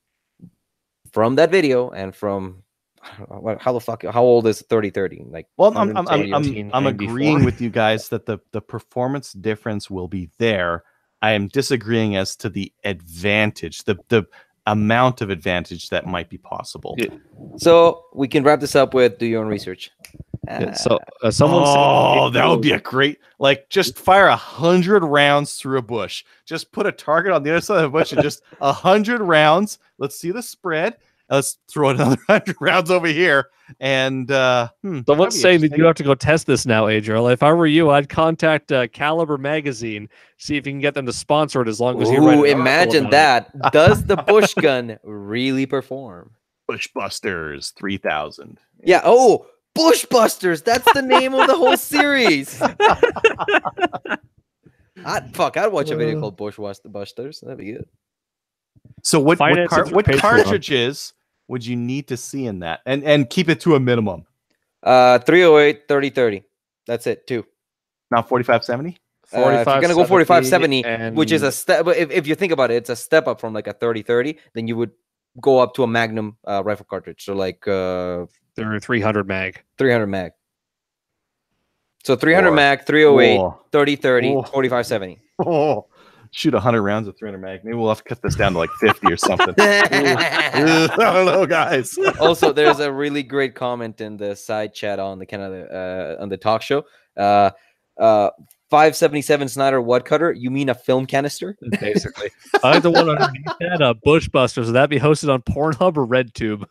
from that video and from how old is 3030? Like, well, I'm agreeing with you guys that the performance difference will be there. I am disagreeing as to the advantage, the amount of advantage that might be possible. So we can wrap this up with do your own research. Someone that would be a great, like, just fire 100 rounds through a bush. Just put a target on the other side of the bush and just 100 rounds. Let's see the spread. Let's throw another 100 rounds over here. And someone's saying that you have to go test this now, Adriel. If I were you, I'd contact Caliber Magazine, see if you can get them to sponsor it as long as you write an imagine that. Does the bush gun really perform? Bushbusters 3000. Yeah. Oh, Bushbusters. That's the name of the whole series. I'd watch a video called Bushbusters. That'd be good. So what cartridges would you need to see in that? And keep it to a minimum. 308, 3030. That's it, too. Not 4570? If you're going to go 4570, which is a step. If you think about it, it's a step up from like a 3030. Then you would go up to a Magnum rifle cartridge. So like... They're 300 mag. 300 mag. So 300 mag, 308, 3030, 4570. Shoot 100 rounds of 300 mag. Maybe we'll have to cut this down to like 50 or something. I don't know, guys. Also, there's a really great comment in the side chat on the Canada on the talk show. 577 Snyder wad cutter. You mean a film canister? Basically, I have the one underneath that Bushbusters. Would that be hosted on Pornhub or RedTube?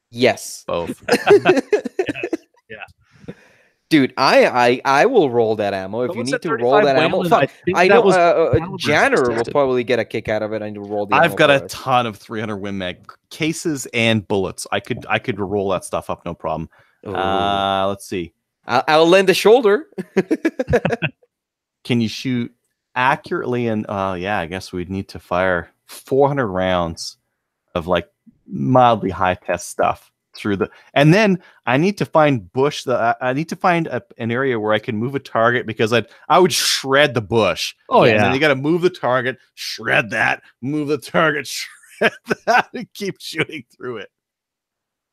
Yes, both. Yeah, dude, I will roll that ammo if you need to roll that ammo. Fuck, I know Janner will probably get a kick out of it. I need to roll the. I've got a ton of 300 Win Mag cases and bullets. I could roll that stuff up, no problem. Let's see. I'll lend a shoulder. Can you shoot accurately? And yeah, I guess we'd need to fire 400 rounds of like mildly high test stuff through the, and then I need to find bush. I need to find an area where I can move a target, because I would shred the bush. Oh yeah, and then you got to move the target, shred that, move the target, shred that, and keep shooting through it.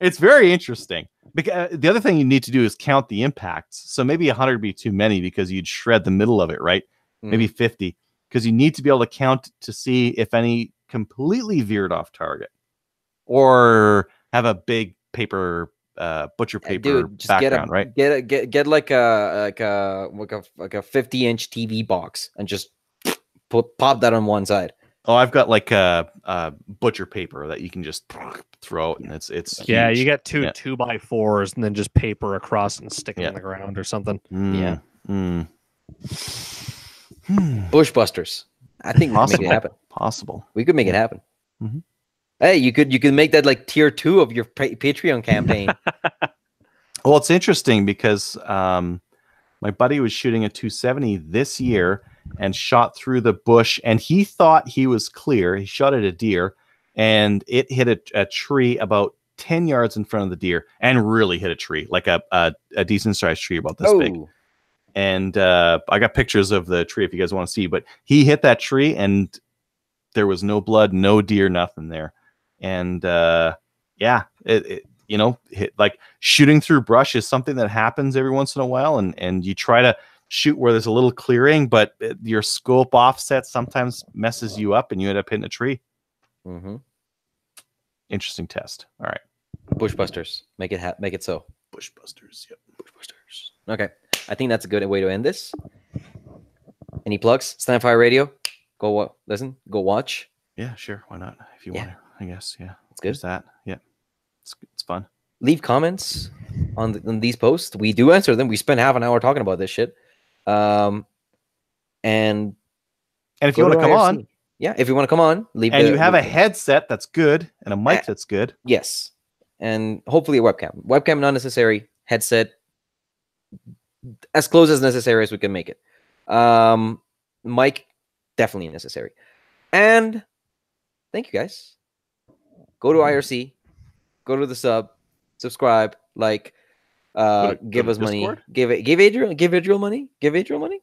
It's very interesting. Because the other thing you need to do is count the impacts. So maybe 100 would be too many because you'd shred the middle of it, right? Maybe 50, because you need to be able to count to see if any completely veered off target, or have a big paper butcher paper background, right? Get like a 50-inch TV box and just pop that on one side. Oh, I've got like a butcher paper that you can just throw out, and it's huge. Yeah, you get two 2x4s and then just paper across and stick it on the ground or something. Bushbusters. I think we can make it happen. Possible. We could make it happen. Hey, you could make that like tier 2 of your Patreon campaign. Well, it's interesting because My buddy was shooting a 270 this year and shot through the bush, and he thought he was clear. He shot at a deer, and it hit a tree about 10 yards in front of the deer, and really hit a tree, like a decent sized tree about this big. And I got pictures of the tree if you guys want to see, but he hit that tree and there was no blood, no deer, nothing there. And like shooting through brush is something that happens every once in a while. And you try to shoot where there's a little clearing, but your scope offset sometimes messes you up and you end up hitting a tree. Mm-hmm. Interesting test. All right. Bushbusters. Make it so. Bushbusters. Yep. Bushbusters. Okay. I think that's a good way to end this. Any plugs? Stand Fire Radio. Go listen. Go watch. Yeah, sure. Why not? If you want to, I guess. Yeah. It's good. There's that. Yeah. It's fun. Leave comments on these posts. We do answer them. We spend half an hour talking about this shit. And if you want to come on. Yeah, if you want to come on, you have a headset that's good and a mic that's good. Yes. And hopefully a webcam. Webcam not necessary. Headset as close as necessary as we can make it. Mic definitely necessary. And thank you guys. Go to IRC. Go to the subscribe, like, give us money. Give Adriel money. Give Adriel money.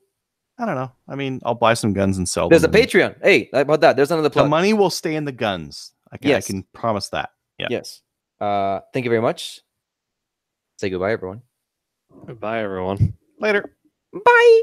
I don't know. I mean, I'll buy some guns and sell There's them. There's a Patreon. Hey, about that. There's another plug. The money will stay in the guns. I can promise that. Yeah. Yes. Thank you very much. Say goodbye, everyone. Goodbye, everyone. Later. Bye.